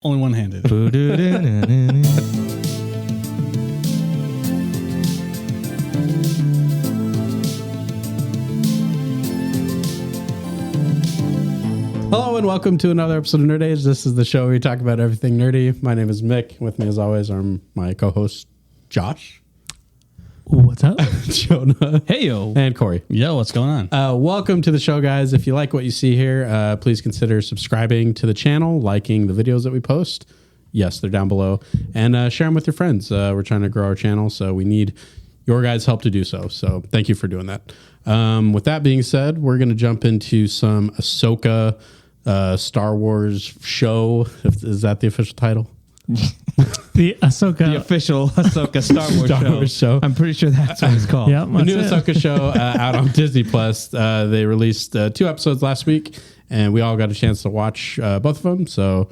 Only one-handed. Hello and welcome to another episode of Nerd Age. This is the show where we talk about everything nerdy. My name is Mick. With me as always are my co-hosts Josh. What's up? Jonah. Hey, yo. And Corey. Yo, what's going on? Welcome to the show, guys. If you like what you see here, please consider subscribing to the channel, liking the videos that we post. Yes, they're down below. And share them with your friends. We're trying to grow our channel, so we need your guys' help to do so. So thank you for doing that. With that being said, we're going to jump into some Ahsoka Star Wars show. Is that the official title? The Ahsoka. The official Ahsoka Star Wars show. I'm pretty sure that's what it's called. Yeah, The new Ahsoka show out on Disney Plus. They released 2 episodes last week, and we all got a chance to watch both of them. So,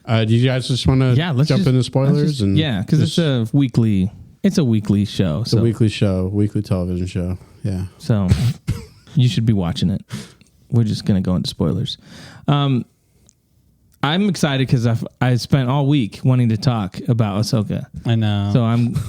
do you guys just want to jump into spoilers? Because it's a weekly. It's a weekly show. It's a weekly show, weekly television show. Yeah. So you should be watching it. We're just gonna go into spoilers. I'm excited because I spent all week wanting to talk about Ahsoka. I know. So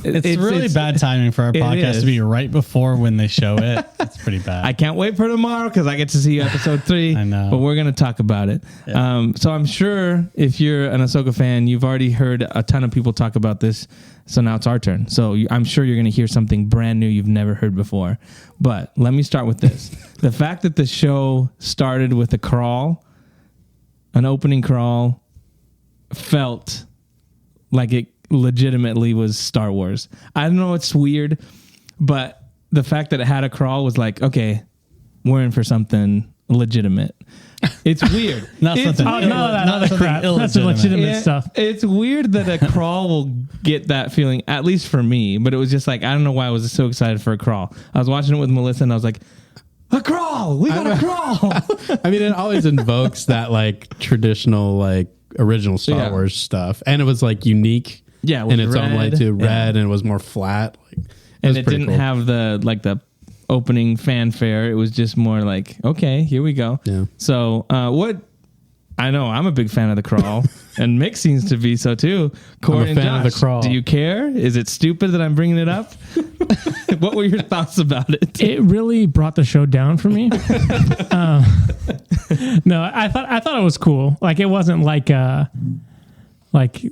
It's really bad timing for our podcast to be right before when they show it. It's pretty bad. I can't wait for tomorrow because I get to see episode 3. I know. But we're going to talk about it. Yeah. So I'm sure if you're an Ahsoka fan, you've already heard a ton of people talk about this. So now it's our turn. So I'm sure you're going to hear something brand new you've never heard before. But let me start with this. The fact that the show started with a crawl, an opening crawl, felt like it legitimately was Star Wars. I don't know, it's weird, but the fact that it had a crawl was like, okay, we're in for something legitimate. It's weird. Not something. That's crap. That's legitimate stuff. It's weird that a crawl will get that feeling, at least for me, but it was just like, I don't know why I was so excited for a crawl. I was watching it with Melissa and I was like, a crawl! We got a crawl! I mean, it always invokes that like traditional, like original Star Wars stuff. And it was like unique in its own way too. Red, and it was more flat. And it didn't have the opening fanfare. It was just more like, okay, here we go. Yeah. So I know I'm a big fan of the crawl, and Mick seems to be so too. Corey and Josh, of the crawl. Do you care? Is it stupid that I'm bringing it up? What were your thoughts about it? It really brought the show down for me. No, I thought it was cool. Like it wasn't like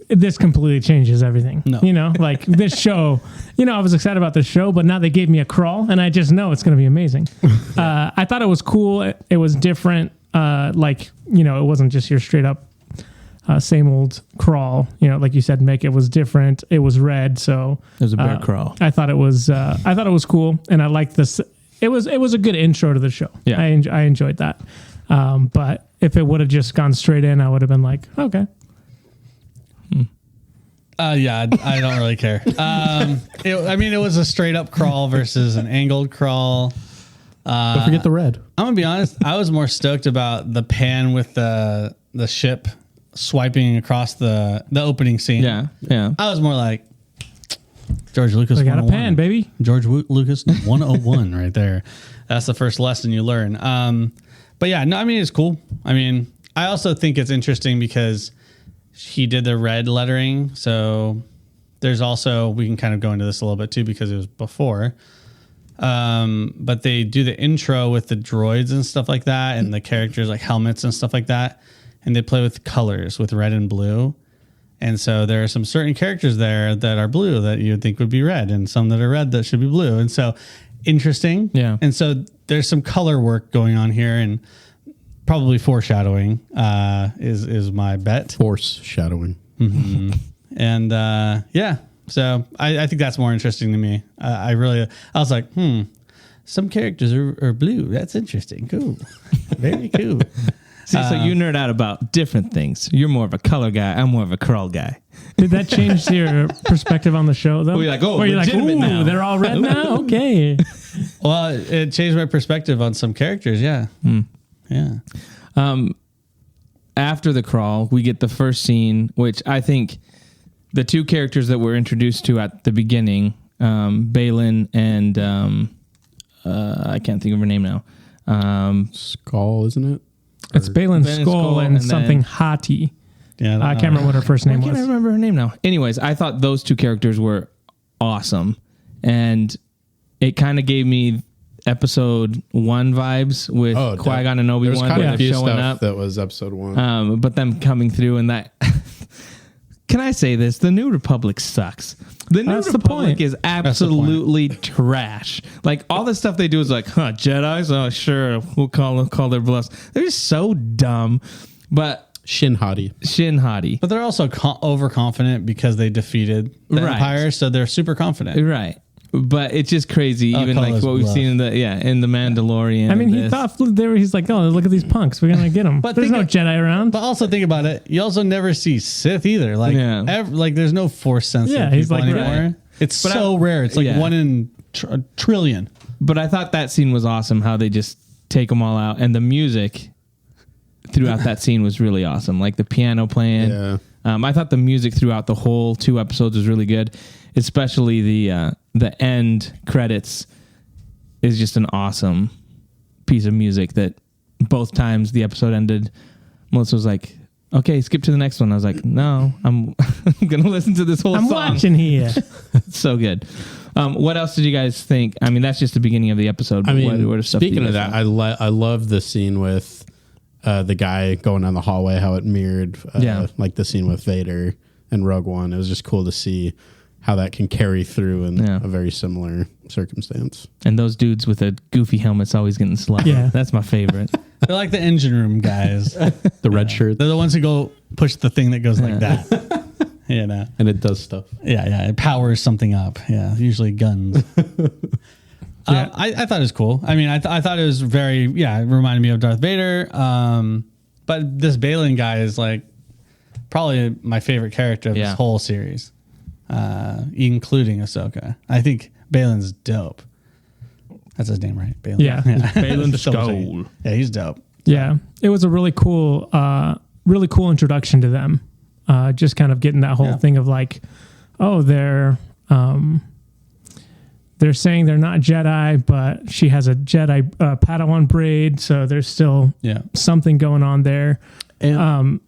this completely changes everything. No. You know, like this show. You know, I was excited about this show, but now they gave me a crawl, and I just know it's going to be amazing. I thought it was cool. It was different. It wasn't just your straight up same old crawl. You know, like you said, Mick, it was different. It was red, so It was a bear crawl. I thought it was cool, and I liked this. It was a good intro to the show. Yeah, I enjoyed that. But if it would have just gone straight in, I would have been like, okay. I don't really care. It was a straight up crawl versus an angled crawl. Don't forget the red. I'm gonna be honest. I was more stoked about the pan with the ship swiping across the opening scene. Yeah. I was more like George Lucas. We got a pan, baby. George Lucas 101 right there. That's the first lesson you learn. But yeah, no, I mean it's cool. I mean, I also think it's interesting because he did the red lettering. So there's also, we can kind of go into this a little bit too because it was before. But they do the intro with the droids and stuff like that, and the characters like helmets and stuff like that, and they play with colors with red and blue. And so there are some certain characters there that are blue that you would think would be red, and some that are red that should be blue. And so interesting. Yeah. And so there's some color work going on here, and probably foreshadowing is my bet. Force shadowing. Mm-hmm. And so I think that's more interesting to me. I was like, some characters are blue. That's interesting. Cool. Very cool. See, so you nerd out about different things. You're more of a color guy. I'm more of a crawl guy. Did that change your perspective on the show, though? Were you like, oh, where you're like, legitimate ooh, now. they're all red now? Okay. Well, it changed my perspective on some characters. Yeah. Yeah. After the crawl, we get the first scene, which I think the 2 characters that we're introduced to at the beginning, Balin and I can't think of her name now. Skull, isn't it? It's Balin's skull and something haughty. Yeah, I can't remember what her first name I can't was. remember her name now. Anyways, I thought those two characters were awesome, and it kind of gave me episode 1 vibes with Qui-Gon and There's Obi-Wan kind of where a they're few showing stuff up. that was episode 1. But them coming through and that. Can I say this? The New Republic sucks. The New That's the Republic point. is absolutely trash. Like all the stuff they do is like, Jedi's? Oh, sure, we'll call their bluffs. They're just so dumb. But Shin Hati. But they're also overconfident because they defeated the Right. Empire, so they're super confident. right. But it's just crazy, even call like us what we've bluff. seen in the Mandalorian. I mean, and he this. thought he's like, oh, look at these punks. We're gonna get them. But There's think no of- Jedi around. But also think about it. You also never see Sith either. Like, Yeah. like there's no Force sensitive Yeah, he's people like, anymore. right. It's But so rare. It's like yeah. 1 in a trillion. But I thought that scene was awesome. How they just take them all out, and the music throughout that scene was really awesome. Like the piano playing. Yeah. I thought the music throughout the whole 2 episodes was really good, especially the end credits is just an awesome piece of music that both times the episode ended, Melissa was like, okay, skip to the next one. I was like, no, I'm going to listen to this whole I'm song. watching here. It's so good. What else did you guys think? I mean, that's just the beginning of the episode. I mean, what stuff do speaking you of guys that, I love the scene with the guy going down the hallway, how it mirrored like the scene with Vader and Rogue One. It was just cool to see how that can carry through in a very similar circumstance. And those dudes with the goofy helmets always getting slapped. Yeah. That's my favorite. They're like the engine room guys. The red shirt, They're the ones who go push the thing that goes like that. You know. and it does stuff. Yeah. It powers something up. Yeah. Usually guns. I thought it was cool. I mean, I thought it was very, it reminded me of Darth Vader. But this Balin guy is like probably my favorite character of this whole series, including Ahsoka. I think Balin's dope. That's his name, right? Balin. Yeah. Balin Just double Skull. checking. Yeah, he's dope. Yeah, it was a really cool introduction to them. Just kind of getting that whole thing of like, oh, they're saying they're not Jedi, but she has a Jedi Padawan braid, so there's still something going on there. And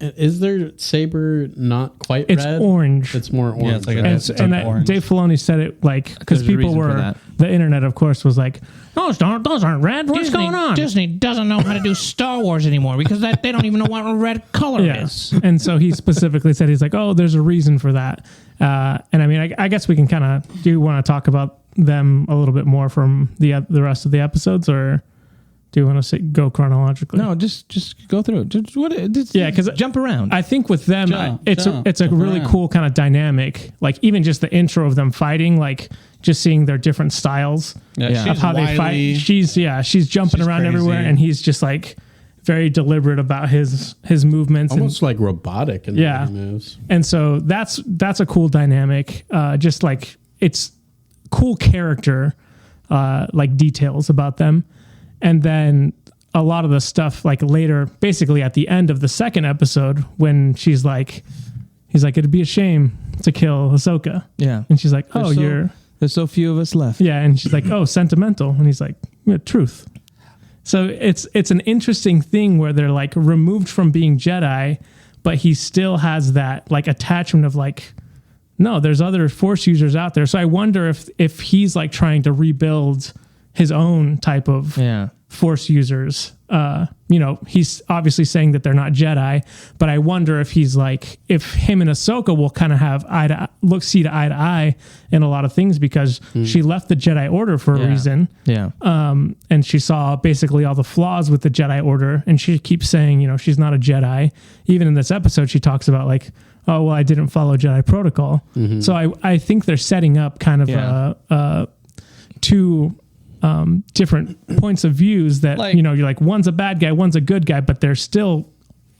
is their saber not quite It's red? orange. It's more orange. Yeah, it's like right? a And Dave Filoni said it like because There's a people reason for were that. the internet, of course, was like, those aren't red. What's going on? Disney doesn't know how to do Star Wars anymore because they don't even know what a red color is. And so he specifically said, he's like, oh, there's a reason for that. And I mean, I guess we can kind of do want to talk about them a little bit more from the rest of the episodes, or do you want to go chronologically? No, just go through it. Just Yeah, 'cause jump around. I think with them, Jump, it's a really around. cool kind of dynamic. Like even just the intro of them fighting, like just seeing their different styles Yeah. of how they fight. She's jumping She's around crazy. everywhere, and he's just like very deliberate about his movements. Almost like robotic in the way he moves. And so that's a cool dynamic. Just like it's cool character, like details about them. And then a lot of the stuff like later, basically at the end of the second episode, when he's like, it'd be a shame to kill Ahsoka. yeah. And she's like, oh, There's so few of us left. yeah. And she's like, oh, sentimental. And he's like, yeah, truth. So it's an interesting thing where they're like removed from being Jedi, but he still has that like attachment of like, no, there's other Force users out there. So I wonder if he's like trying to rebuild his own type of Force users. He's obviously saying that they're not Jedi, but I wonder if he's like, if him and Ahsoka will kind of have see to eye in a lot of things, because she left the Jedi Order for a reason. Yeah. And she saw basically all the flaws with the Jedi Order, and she keeps saying, she's not a Jedi. Even in this episode, she talks about like, oh, well, I didn't follow Jedi protocol. So I think they're setting up kind of two different points of views that, Like- you're like, one's a bad guy, one's a good guy, but they're still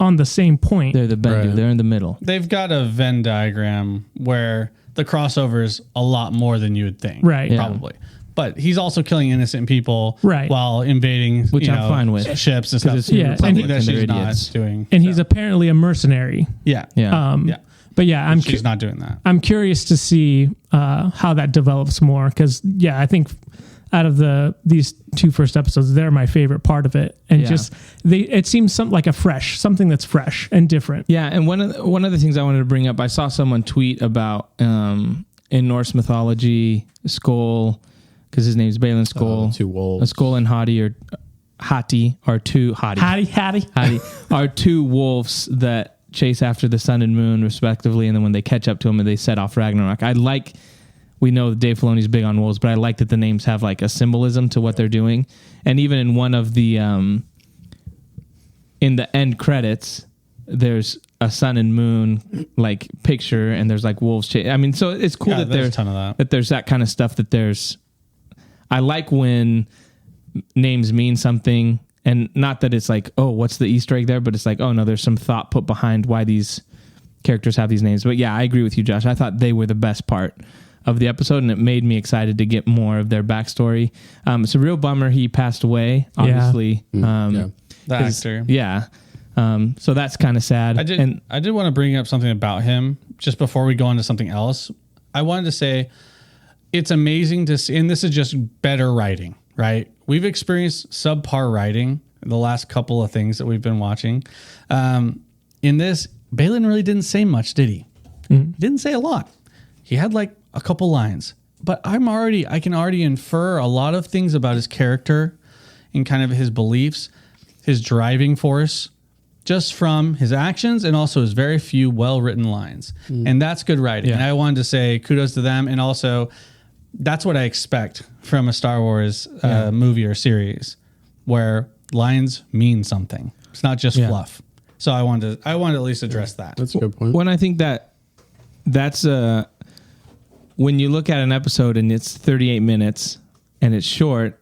on the same point. They're the bad dude. They're in the middle. They've got a Venn diagram where the crossover is a lot more than you would think. Right. Yeah. Probably. But he's also killing innocent people Right. while invading Which I'm fine with. ships and stuff. it's New Yeah, Something and that they're she's not idiots. doing. And he's apparently a mercenary. Yeah. Yeah. Yeah. But yeah, I'm She's not doing that. I'm curious to see how that develops more, because I think out of these 2 first episodes, they're my favorite part of it. And it seems something that's fresh and different. Yeah, and one of the things I wanted to bring up, I saw someone tweet about in Norse mythology, Skull, because his name's Balin Skull. 2 wolves. A Skull and Hati are two are 2 wolves that chase after the sun and moon respectively, and then when they catch up to them and they set off Ragnarok. We know that Dave Filoni's big on wolves, but I like that the names have like a symbolism to what they're doing. And even in one of the in the end credits, there's a sun and moon like picture, and there's like wolves. So it's cool that there's a ton of that there's that kind of stuff. I like when names mean something, and not that it's like, oh, what's the Easter egg there? But it's like, oh no, there's some thought put behind why these characters have these names. But yeah, I agree with you, Josh. I thought they were the best part of the episode, and it made me excited to get more of their backstory. It's a real bummer he passed away, obviously. The actor. Yeah. So that's kind of sad. I did want to bring up something about him just before we go on to something else. I wanted to say it's amazing to see, and this is just better writing, right? We've experienced subpar writing the last couple of things that we've been watching. In this, Balin really didn't say much, did he? Mm-hmm. He didn't say a lot. He had like a couple lines, but I can already infer a lot of things about his character and kind of his beliefs, his driving force, just from his actions and also his very few well-written lines. And that's good writing. Yeah. And I wanted to say kudos to them. And also that's what I expect from a Star Wars movie or series, where lines mean something. It's not just fluff. So I wanted to at least address that. That's a good point. When I think that's when you look at an episode and it's 38 minutes and it's short,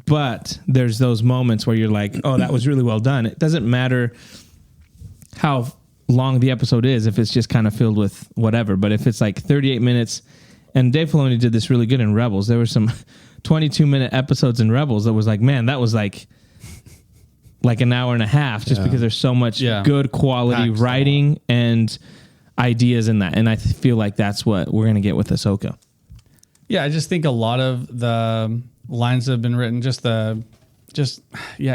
but there's those moments where you're like, oh, that was really well done. It doesn't matter how long the episode is if it's just kind of filled with whatever. But if it's like 38 minutes, and Dave Filoni did this really good in Rebels. There were some 22-minute episodes in Rebels that was like, man, that was like an hour and a half just because there's so much good quality writing and ideas in that. And I feel like that's what we're going to get with Ahsoka. Yeah, I just think a lot of the lines that have been written, it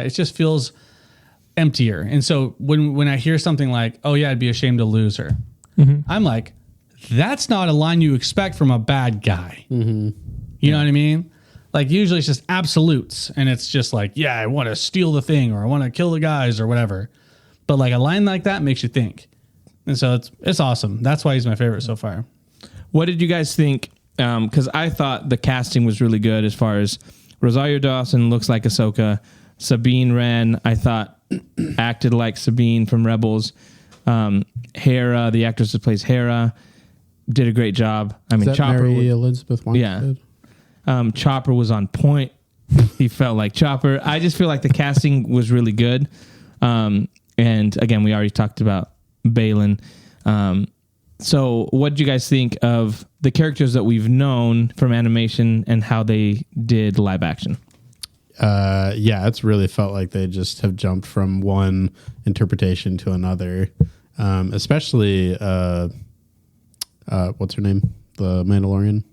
just feels emptier. And so when I hear something like, oh yeah, I'd be ashamed to lose her, I'm like, that's not a line you expect from a bad guy. You know what I mean? Like usually it's just absolutes, and it's just like, yeah, I want to steal the thing, or I want to kill the guys, or whatever. But like a line like that makes you think. And so it's awesome. That's why he's my favorite so far. What did you guys think? Because I thought the casting was really good as far as Rosario Dawson looks like Ahsoka. Sabine Wren, I thought, acted like Sabine from Rebels. Hera, the actress that plays Hera, did a great job. I mean, Chopper. Mary Elizabeth Winstead? Yeah. Chopper was on point. He felt like Chopper. I just feel like the casting was really good. And again, we already talked about Balin. So what did you guys think of the characters that we've known from animation and how they did live action? It's really felt like they just have jumped from one interpretation to another. Especially, what's her name? The Mandalorian?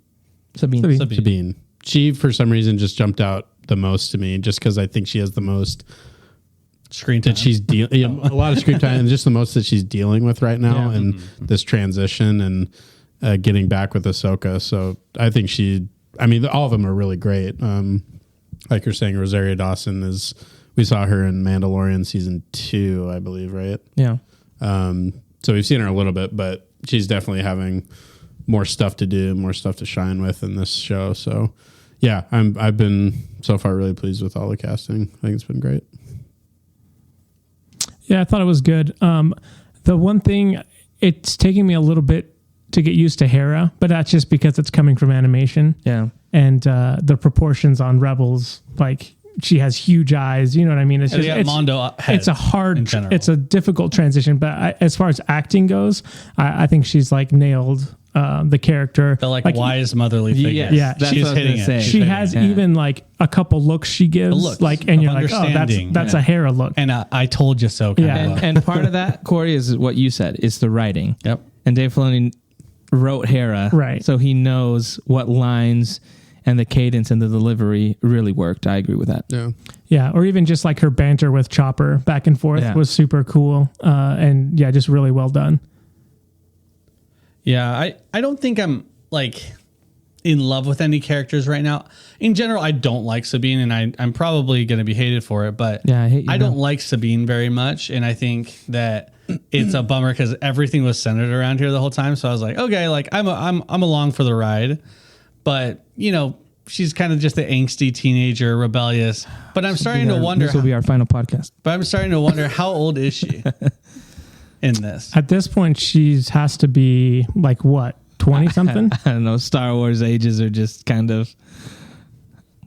Sabine. She, for some reason, just jumped out the most to me, just because I think she has the most screen time. That she's dealing a lot of screen time, and just the most that she's dealing with right now, and this transition and getting back with Ahsoka. So I think all of them are really great. Like you're saying, Rosario Dawson we saw her in Mandalorian season 2, I believe, right? Yeah. So we've seen her a little bit, but she's definitely having more stuff to do, more stuff to shine with in this show. So yeah, I've been so far really pleased with all the casting. I think it's been great. Yeah, I thought it was good. The one thing, it's taking me a little bit to get used to Hera, but that's just because it's coming from animation. Yeah. And the proportions on Rebels, like she has huge eyes. You know what I mean? It's just Mondo it's a difficult transition. But as far as acting goes, I think she's like nailed the character. The like wise motherly figure. Yeah, she's hitting it. She has even like a couple looks she gives, and you're like, oh, that's a Hera look. And I told you so. And part of that, Corey, is what you said. It's the writing. Yep. And Dave Filoni wrote Hera, right? So he knows what lines and the cadence and the delivery really worked. I agree with that. Yeah. Yeah, or even just like her banter with Chopper back and forth was super cool. And yeah, just really well done. Yeah, I don't think I'm like in love with any characters right now. In general, I don't like Sabine, and I'm probably going to be hated for it, but Yeah, I hate you I now. don't like Sabine very much, and I think that it's a bummer because everything was centered around here the whole time. So I was like, okay, like I'm along for the ride, but you know, she's kind of just the angsty teenager, rebellious. But I'm starting to wonder. This will be our final podcast. But I'm starting to wonder, how old is she in this? At this point, she's has to be like what, 20 something? I don't know. Star Wars ages are just kind of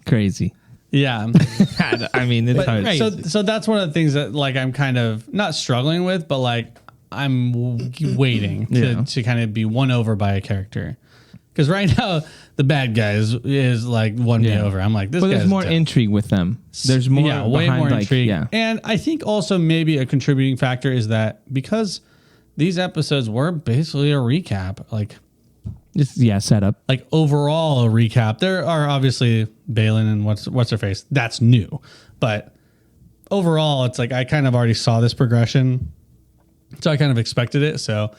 crazy. Yeah. I mean, it's hard. So that's one of the things that like I'm kind of not struggling with, but like I'm waiting to kind of be won over by a character. Because right now the bad guy is like won me over. I'm like, this. But guy's there's more dumb. intrigue with them. There's more, way behind, more like, intrigue. Yeah, And I think also maybe a contributing factor is that because these episodes were basically a recap, just setup. like overall a recap. There are obviously Balin and what's her face. That's new, but overall, it's like I kind of already saw this progression, so I kind of expected it. So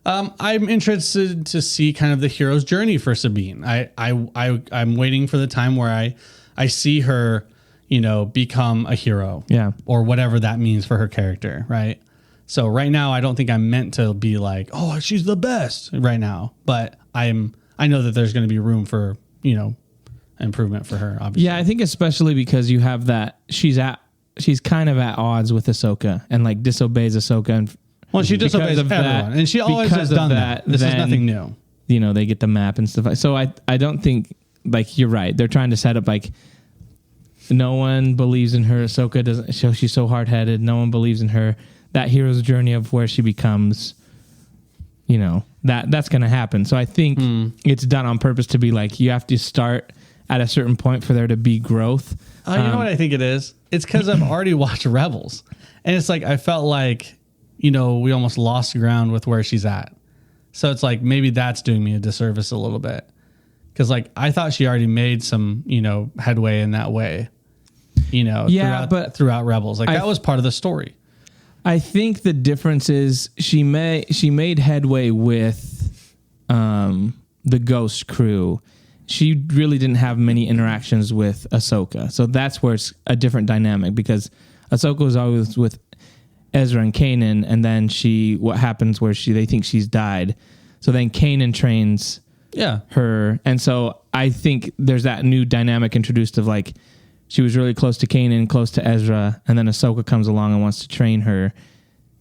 I'm interested to see kind of the hero's journey for Sabine. I'm waiting for the time where I see her, you know, become a hero, or whatever that means for her character, right? So right now, I don't think I'm meant to be like, oh, she's the best right now, but I know that there's going to be room for, you know, improvement for her. Obviously, Yeah, I think especially because you have that she's kind of at odds with Ahsoka and like disobeys Ahsoka, and well, she because disobeys of everyone, that- and she always because has of done that. This is then, nothing new. You know, they get the map and stuff. So I don't think, like, you're right. They're trying to set up like no one believes in her. Ahsoka doesn't show, she's so hard headed. No one believes in her. That hero's journey of where she becomes, you know, that's going to happen. So I think it's done on purpose to be like, you have to start at a certain point for there to be growth. Oh, you know what I think it is? It's because I've already watched Rebels, and it's like I felt like, you know, we almost lost ground with where she's at. So it's like maybe that's doing me a disservice a little bit, because like I thought she already made some, you know, headway in that way, you know, throughout Rebels, like that was part of the story. I think the difference is she made headway with the Ghost crew. She really didn't have many interactions with Ahsoka. So that's where it's a different dynamic, because Ahsoka was always with Ezra and Kanan, and then what happens where they think she's died. So then Kanan trains her. And so I think there's that new dynamic introduced of like, she was really close to Kanan, close to Ezra, and then Ahsoka comes along and wants to train her,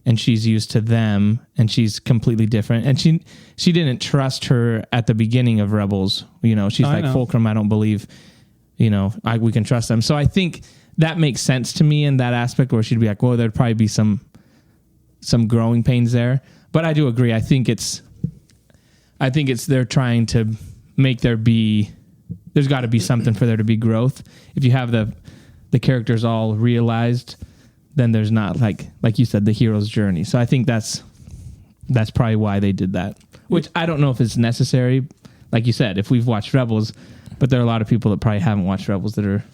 and she's used to them, and she's completely different. And she didn't trust her at the beginning of Rebels. You know, she's like, Fulcrum, I don't believe, you know, we can trust them. So I think that makes sense to me in that aspect, where she'd be like, well, there'd probably be some growing pains there. But I do agree. I think it's they're trying to make there's got to be something for there to be growth. If you have the characters all realized, then there's not like you said, the hero's journey. So I think that's probably why they did that, which I don't know if it's necessary. Like you said, if we've watched Rebels, but there are a lot of people that probably haven't watched Rebels that are,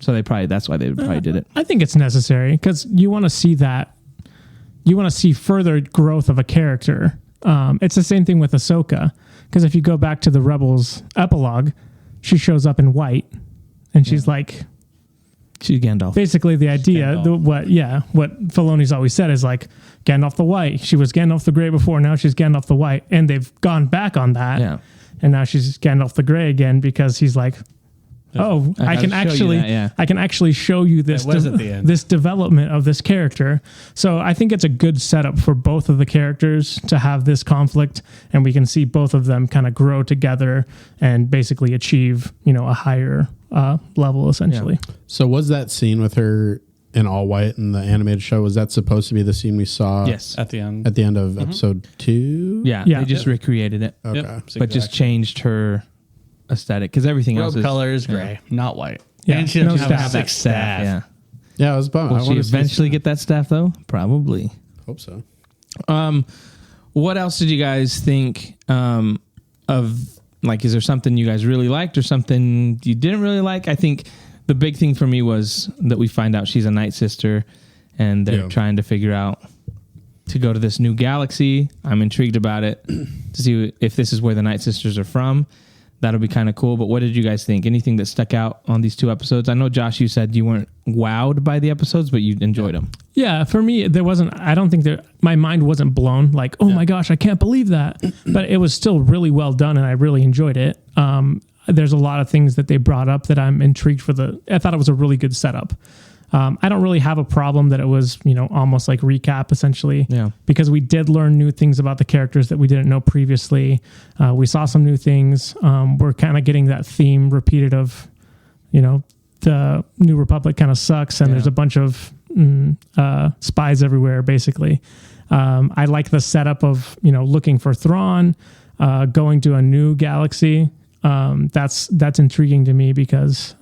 so that's why they probably did it. I think it's necessary because you want to see that. You want to see further growth of a character. It's the same thing with Ahsoka, because if you go back to the Rebels epilogue, she shows up in white, and she's like, she's Gandalf. Basically, the idea, what Filoni's always said is like Gandalf the White. She was Gandalf the Grey before, now she's Gandalf the White, and they've gone back on that. Yeah, and now she's Gandalf the Grey again, because he's like, I can actually show you this this development of this character. So I think it's a good setup for both of the characters to have this conflict, and we can see both of them kind of grow together and basically achieve, you know, a higher level essentially. Yeah. So was that scene with her in all white in the animated show, was that supposed to be the scene we saw? Yes, at the end of episode 2? Yeah, they just recreated it. Okay, but just changed her aesthetic, because everything else is color is gray, not white. Yeah, and she doesn't have staff. a staff. Yeah, it was bummed. Will she eventually get that staff though? Probably. Hope so. What else did you guys think of Like, is there something you guys really liked or something you didn't really like? I think the big thing for me was that we find out she's a Night Sister, and they're trying to figure out to go to this new galaxy. I'm intrigued about it to see if this is where the Night Sisters are from. That'll be kind of cool. But what did you guys think? Anything that stuck out on these 2 episodes? I know, Josh, you said you weren't wowed by the episodes, but you enjoyed them. Yeah, for me, I don't think my mind wasn't blown like, oh my gosh, I can't believe that. But it was still really well done, and I really enjoyed it. There's a lot of things that they brought up that I'm intrigued for. I thought it was a really good setup. I don't really have a problem that it was, almost like recap essentially. Yeah. Because we did learn new things about the characters that we didn't know previously. We saw some new things. We're kind of getting that theme repeated of, the New Republic kind of sucks and there's a bunch of spies everywhere, basically. I like the setup of, looking for Thrawn, going to a new galaxy. That's intriguing to me because,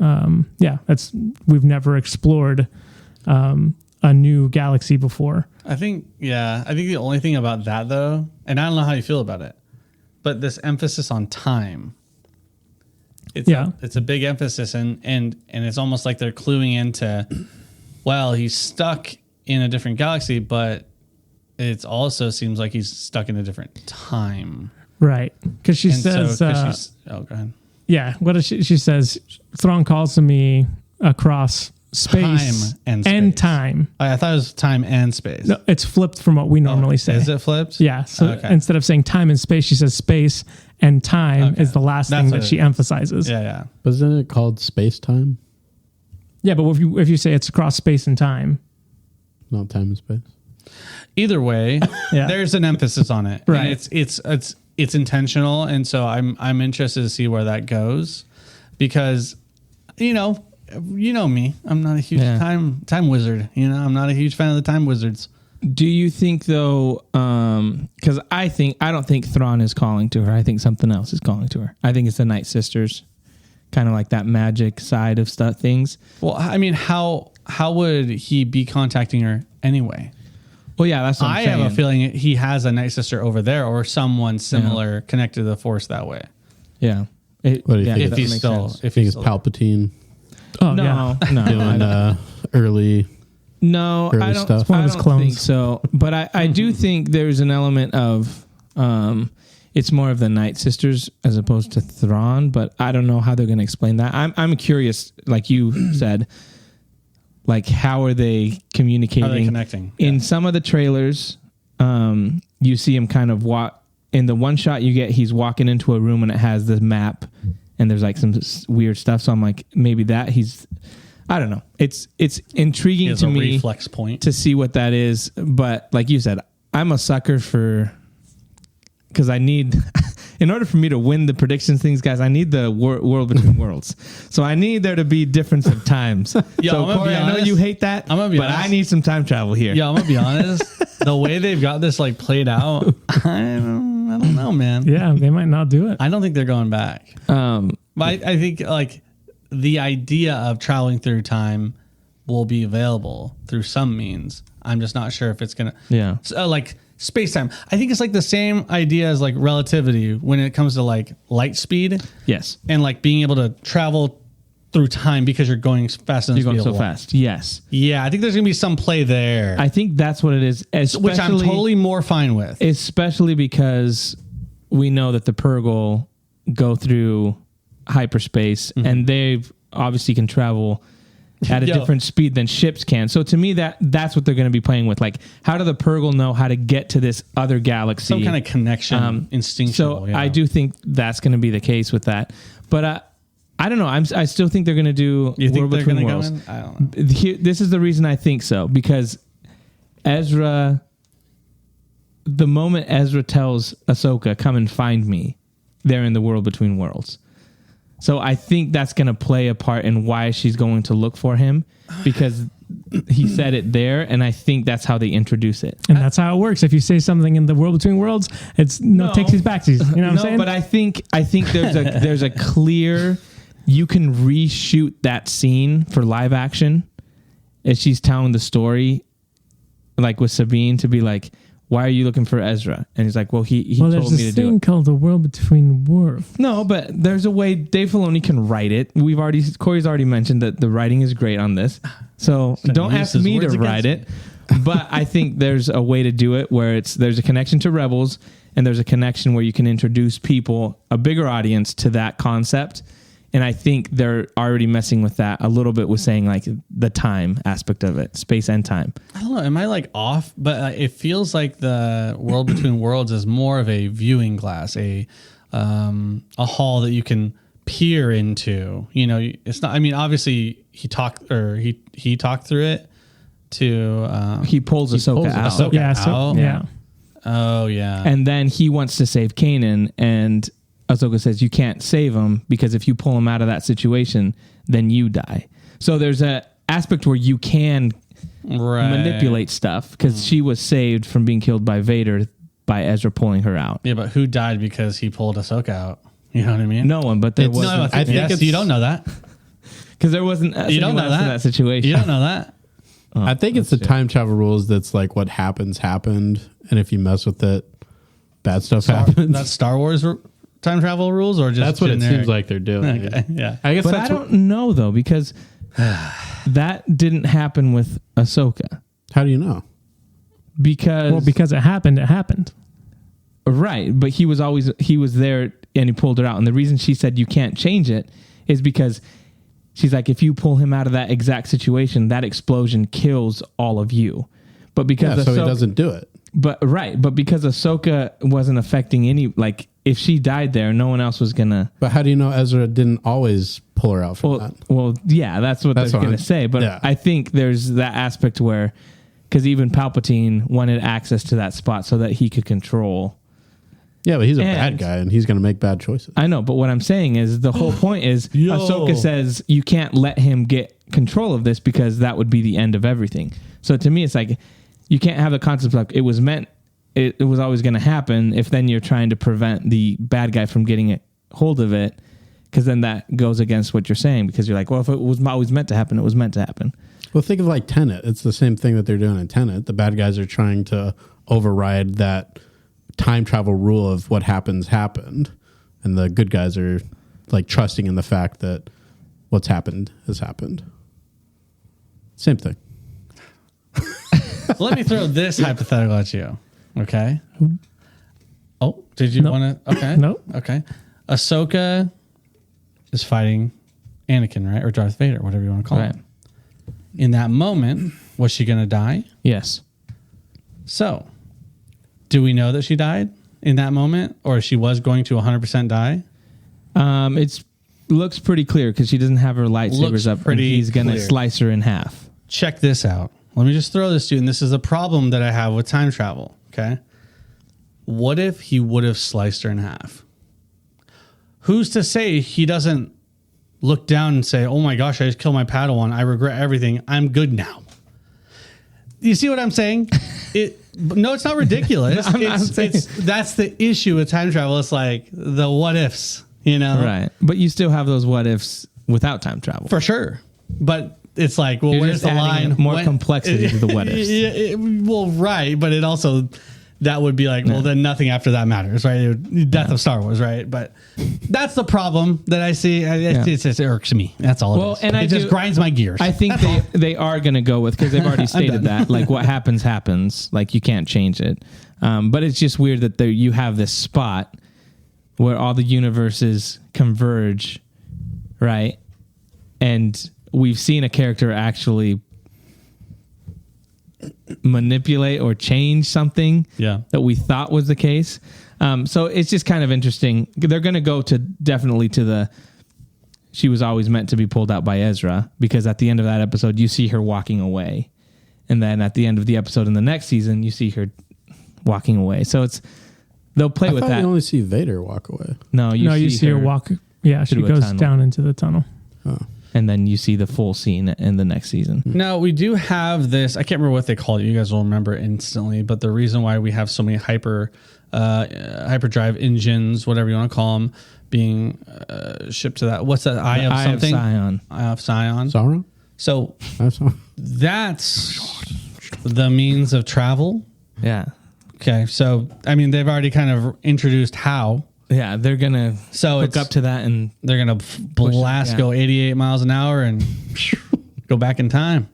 we've never explored, a new galaxy before. I think the only thing about that though, and I don't know how you feel about it, but this emphasis on time, it's a big emphasis and it's almost like they're cluing into, well, he's stuck in a different galaxy, but it also seems like he's stuck in a different time. Right. Because she says, go ahead. Yeah. What does she says? Thrawn calls to me across space and space. Time. I thought it was time and space. No, it's flipped from what we normally say. Is it flipped? Yeah. So instead of saying time and space, she says space and time is the last thing that she emphasizes. Yeah. Yeah. Wasn't it called space time? Yeah. But if you say it's across space and time, not time and space. Either way, there's an emphasis on it. Right. And it's intentional, and so I'm interested to see where that goes, because you know me, I'm not a huge time wizard. I'm not a huge fan of the time wizards. Do you think though? Because I don't think Thrawn is calling to her. I think something else is calling to her. I think it's the Night Sisters, kind of like that magic side of things. Well, I mean, how would he be contacting her anyway? Well, yeah, that's what I'm saying. have a feeling he has a Night Sister over there or someone similar connected to the Force that way. Yeah. What do you think? If he's still, if he's Palpatine. Oh, no. Doing early I don't, stuff. One of his clones. Think so. But I do think there's an element of it's more of the Night Sisters as opposed to Thrawn, but I don't know how they're going to explain that. I'm curious, like you said. Like, how are they communicating? How are they connecting? In some of the trailers, you see him kind of walk. In the one shot you get, he's walking into a room and it has the map, and there's like some weird stuff. So I'm like, maybe I don't know. It's intriguing to me reflex point to see what that is. But like you said, I'm a sucker because I need, in order for me to win the predictions things, guys, I need the world between worlds. So I need there to be difference of times. Yo, so Corey, I know you hate that, but honest. I need some time travel here. Yeah, I'm going to be honest. The way they've got this like played out, I don't know, man. Yeah, they might not do it. I don't think they're going back. But I think like the idea of traveling through time will be available through some means. I'm just not sure if it's going to... Yeah. So, like... Space-time. I think it's like the same idea as like relativity when it comes to like light speed. Yes. And like being able to travel through time because you're going faster than you're going so fast. Yes. Yeah, I think there's going to be some play there. I think that's what it is. Which I'm totally more fine with. Especially because we know that the Purgle go through hyperspace and they obviously can travel at a different speed than ships can. So to me, that's what they're going to be playing with. Like, how do the Purgle know how to get to this other galaxy? Some kind of connection, instinctual. So I do think that's going to be the case with that. But I don't know. I still think they're going to do World Between Worlds. I don't know. This is the reason I think so, because Ezra, the moment Ezra tells Ahsoka, "Come and find me," they're in the World Between Worlds. So I think that's going to play a part in why she's going to look for him, because he said it there, and I think that's how they introduce it. And that's how it works. If you say something in the World Between Worlds, it's takes these backsies. You know what I'm saying? But I think there's a clear, you can reshoot that scene for live action as she's telling the story, like with Sabine, to be like, why are you looking for Ezra? And he's like, well, he Well, told there's me this to do thing it. called the world between worlds. No, but there's a way Dave Filoni can write it. Corey's already mentioned that the writing is great on this. So don't use ask his me to words write against it. But I think there's a way to do it where there's a connection to Rebels and there's a connection where you can introduce people, a bigger audience, to that concept. And I think they're already messing with that a little bit with saying like the time aspect of it, space and time. I don't know. Am I like off? But it feels like the world between worlds is more of a viewing glass, a hall that you can peer into. You know, it's not. I mean, obviously he talked through it to. He pulls Ahsoka out. Ahsoka Yeah, out. yeah. Oh yeah. And then he wants to save Kanan, and Ahsoka says, you can't save him because if you pull him out of that situation, then you die. So there's a aspect where you can manipulate stuff because she was saved from being killed by Vader by Ezra pulling her out. Yeah, but who died because he pulled Ahsoka out? You know what I mean? No one, but there wasn't. No, I think you don't know that. Because there wasn't You don't know anyone else in that that situation. You don't know that. I think it's the time travel rules that's like what happened, and if you mess with it, bad stuff happens. That's Star Wars time travel rules, or just That's what generic? it seems like they're doing. Okay, yeah. I guess But that's I don't know, though, because that didn't happen with Ahsoka. how do you know? Because it happened. right, but he was there and he pulled her out. And the reason she said you can't change it is because she's like, if you pull him out of that exact situation, that explosion kills all of you. But because So he doesn't do it. But because Ahsoka wasn't affecting any, like if she died there, no one else was gonna. But how do you know Ezra didn't always pull her out from that? Well, yeah, that's what they're gonna say. But yeah. I think there's that aspect where, because even Palpatine wanted access to that spot so that he could control. Yeah, but he's a And- bad guy and he's going to make bad choices. I know, but what I'm saying is the whole point is Ahsoka says you can't let him get control of this because that would be the end of everything. So to me, it's like you can't have the concept like it was meant, it was always going to happen if then you're trying to prevent the bad guy from getting a hold of it, because then that goes against what you're saying, because you're like, well, if it was always meant to happen, it was meant to happen. Well, think of like Tenet. It's the same thing that they're doing in Tenet. The bad guys are trying to override that time travel rule of what happened, and the good guys are like trusting in the fact that what's happened has happened. Same thing. Let me throw this hypothetical at you. Okay. Oh, did you Nope. want to? Okay. Nope. Okay. Ahsoka is fighting Anakin, right? Or Darth Vader, whatever you want to call Right. him. In that moment, was she going to die? Yes. So, do we know that she died in that moment, or she was going to 100% die? It's looks pretty clear because she doesn't have her lightsabers Looks up, and pretty he's going to clear. slice her in half. Check this out. Let me just throw this to you, and this is a problem that I have with time travel. Okay. What if he would have sliced her in half? Who's to say he doesn't look down and say, oh my gosh, I just killed my Padawan. I regret everything. I'm good now. You see what I'm saying? No, it's not ridiculous. I'm not saying- That's the issue with time travel. It's like the what ifs, you know? Right. But you still have those what ifs without time travel. For sure. But it's like, well, You're where's just the adding line? more complexity to the what ifs. Well, right. But it also, that would be like, well, then nothing after that matters, right? Death of Star Wars, right? But that's the problem that I see. It irks me. That's all it is. And it just grinds my gears. I think they are going to go with, because they've already stated that, like what happens, like you can't change it. But it's just weird that you have this spot where all the universes converge, right? And we've seen a character actually manipulate or change something that we thought was the case. So it's just kind of interesting. They're going to go to definitely to the, she was always meant to be pulled out by Ezra, because at the end of that episode, you see her walking away. And then at the end of the episode in the next season, you see her walking away. So they'll play with that. You only see Vader walk away. No, you see her walk. Yeah, she through a goes tunnel. down into the tunnel. Oh. And then you see the full scene in the next season. Now, we do have this, I can't remember what they call it. You guys will remember instantly. But the reason why we have so many hyperdrive engines, whatever you want to call them, being shipped to that. What's that? Eye of something? Eye of Sion. Sauron? So That's that's the means of travel. Yeah. Okay, so I mean, they've already kind of introduced how. Yeah, they're gonna So hook up to that, and they're gonna blast, yeah. go 88 miles an hour, and go back in time.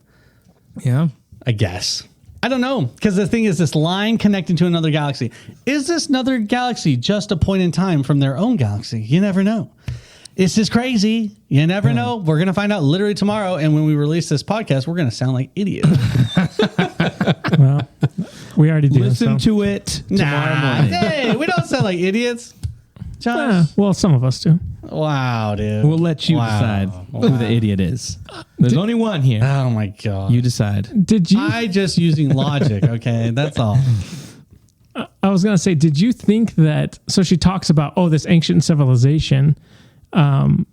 yeah. I guess. I don't know, because the thing is, this line connecting to another galaxy. Is this another galaxy just a point in time from their own galaxy? You never know. It's just crazy. You never know. We're going to find out literally tomorrow. And when we release this podcast, we're going to sound like idiots. Well, we already do. Listen to it tomorrow morning. Hey, we don't sound like idiots. Josh. Well, some of us do. Wow, dude. We'll let you decide who the idiot is. There's only one here. Oh, my God. You decide. Did you? I just using logic, okay? That's all. I was going to say, did you think that? So she talks about, this ancient civilization. Do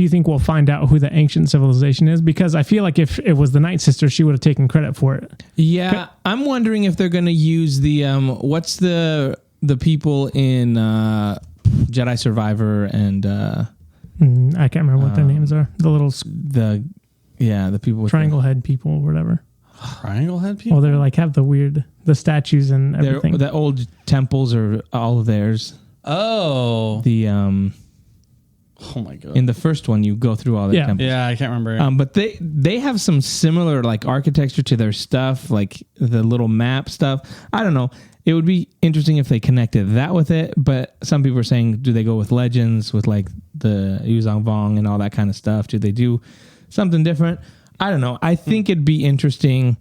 you think we'll find out who the ancient civilization is? Because I feel like if it was the Night Sister, she would have taken credit for it. Yeah, I'm wondering if they're going to use the what's the people in Jedi Survivor and I can't remember what their names are. The little the people with triangle head people or whatever. Triangle head people? Well, they're like have the statues and everything. The old temples are all of theirs. Oh. The Oh, my God. in the first one you go through all the Yeah. temples. Yeah, I can't remember. But they have some similar like architecture to their stuff, like the little map stuff. I don't know. It would be interesting if they connected that with it. But some people are saying, do they go with Legends, with like the Yuzong Vong and all that kind of stuff? Do they do something different? I don't know. I think it'd be interesting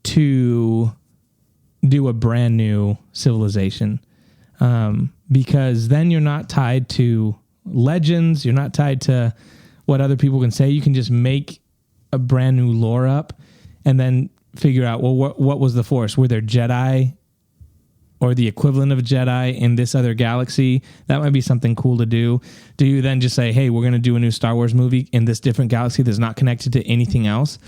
to do a brand new civilization, because then you're not tied to Legends. You're not tied to what other people can say. You can just make a brand new lore up and then figure out, well, what was the Force? Were there Jedi or the equivalent of a Jedi in this other galaxy? That might be something cool to do. Do you then just say, hey, we're going to do a new Star Wars movie in this different galaxy that's not connected to anything else?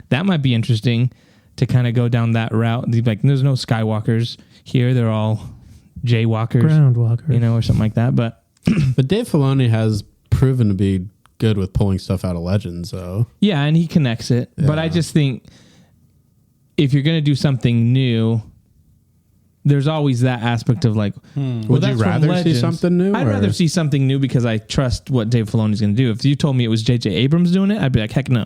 That might be interesting to kind of go down that route. Like, there's no Skywalkers here. They're all Jaywalkers, Groundwalkers. or something like that. But Dave Filoni has proven to be good with pulling stuff out of Legends, so yeah, and he connects it. Yeah. But I just think if you're going to do something new, there's always that aspect of like, well, would you that's from rather see Legends. something new? I'd rather see something new because I trust what Dave Filoni's going to do. If you told me it was J.J. Abrams doing it, I'd be like, heck no.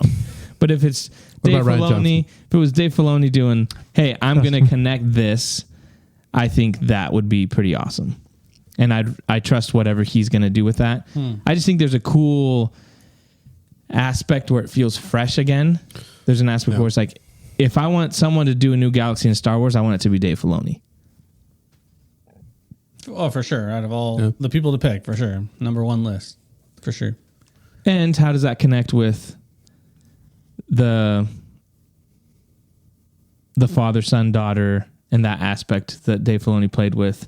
But if it's Dave about Rian Filoni, if it was Dave Filoni doing, hey, I'm going to connect this, I think that would be pretty awesome. And I trust whatever he's going to do with that. I just think there's a cool aspect where it feels fresh again. There's an aspect where it's like, if I want someone to do a new galaxy in Star Wars, I want it to be Dave Filoni. Oh, for sure. Out of all the people to pick, for sure. Number one list, for sure. And how does that connect with the father, son, daughter, and that aspect that Dave Filoni played with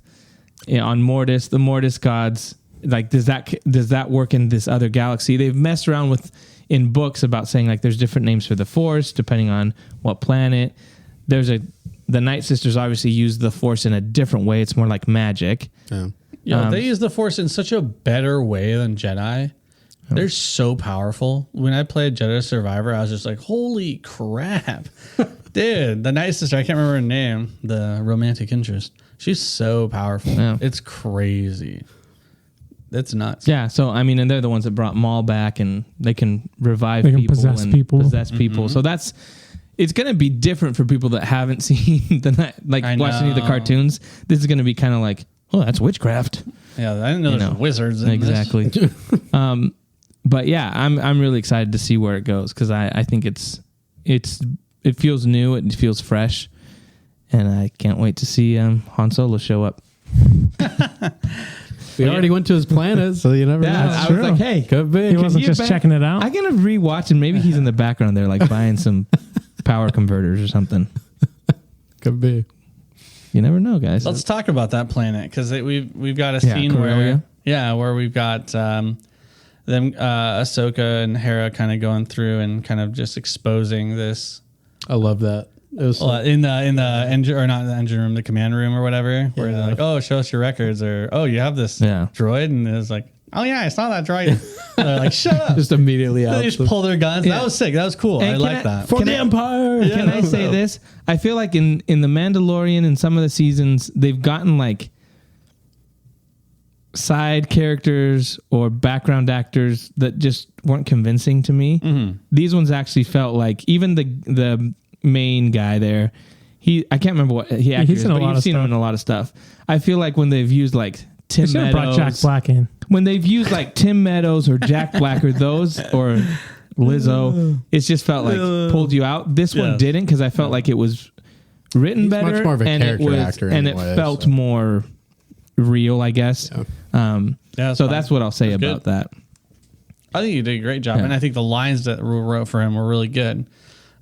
on Mortis, the Mortis gods? Like, does that work in this other galaxy? They've messed around with in books about saying like there's different names for the Force depending on what planet. The Night Sisters obviously use the Force in a different way. It's more like magic. Yeah. They use the Force in such a better way than Jedi. They're so powerful. When I played Jedi Survivor, I was just like, holy crap. Dude, the Night Sister, I can't remember her name, the romantic interest. She's so powerful. Yeah. It's crazy. It's nuts. Yeah, so I mean, and they're the ones that brought Maul back, and they can revive They can people possess and people. possess people. So it's going to be different for people that haven't seen watched any of the cartoons. This is going to be kind of like, oh, that's witchcraft. Yeah, I didn't know there's wizards in exactly. this. But yeah, I'm really excited to see where it goes because I think it feels new, it feels fresh, and I can't wait to see Han Solo show up. We already went to his planet, so you never know. I was like, hey, could be. He wasn't just checking it out. I'm gonna rewatch, and maybe he's in the background there, like buying some power converters or something. Could be. You never know, guys. Let's talk about that planet because we've got a scene Corellia. where we've got them Ahsoka and Hera kind of going through and kind of just exposing this. I love that. It was In the engine, or not in the engine room, the command room or whatever, where they're like, "Oh, show us your records," or "Oh, you have this droid," and it's like, oh yeah, I saw that droid. They're like, shut up. Just immediately out. They just pull their guns. Yeah. That was sick. That was cool. And I can like that. for the Empire. Yeah, Can I that say was- this? I feel like in The Mandalorian and some of the seasons, they've gotten like side characters or background actors that just weren't convincing to me. Mm-hmm. These ones actually felt like even the main guy there. I can't remember what he acted, he's in a but lot you've of seen him stuff. in a lot of stuff. I feel like when they've used like Tim They should have brought Meadows, Jack Black in. when they've used like Tim Meadows or Jack Black or those or Lizzo, it's just felt like pulled you out. This one Yes. didn't because I felt like it was written He's better much more of a and it character was actor and anyway, it felt so. more real, I guess. Yeah. that's So fine. that's what I'll say That's about good. that. I think you did a great job, Yeah. and I think the lines that Rue wrote for him were really good.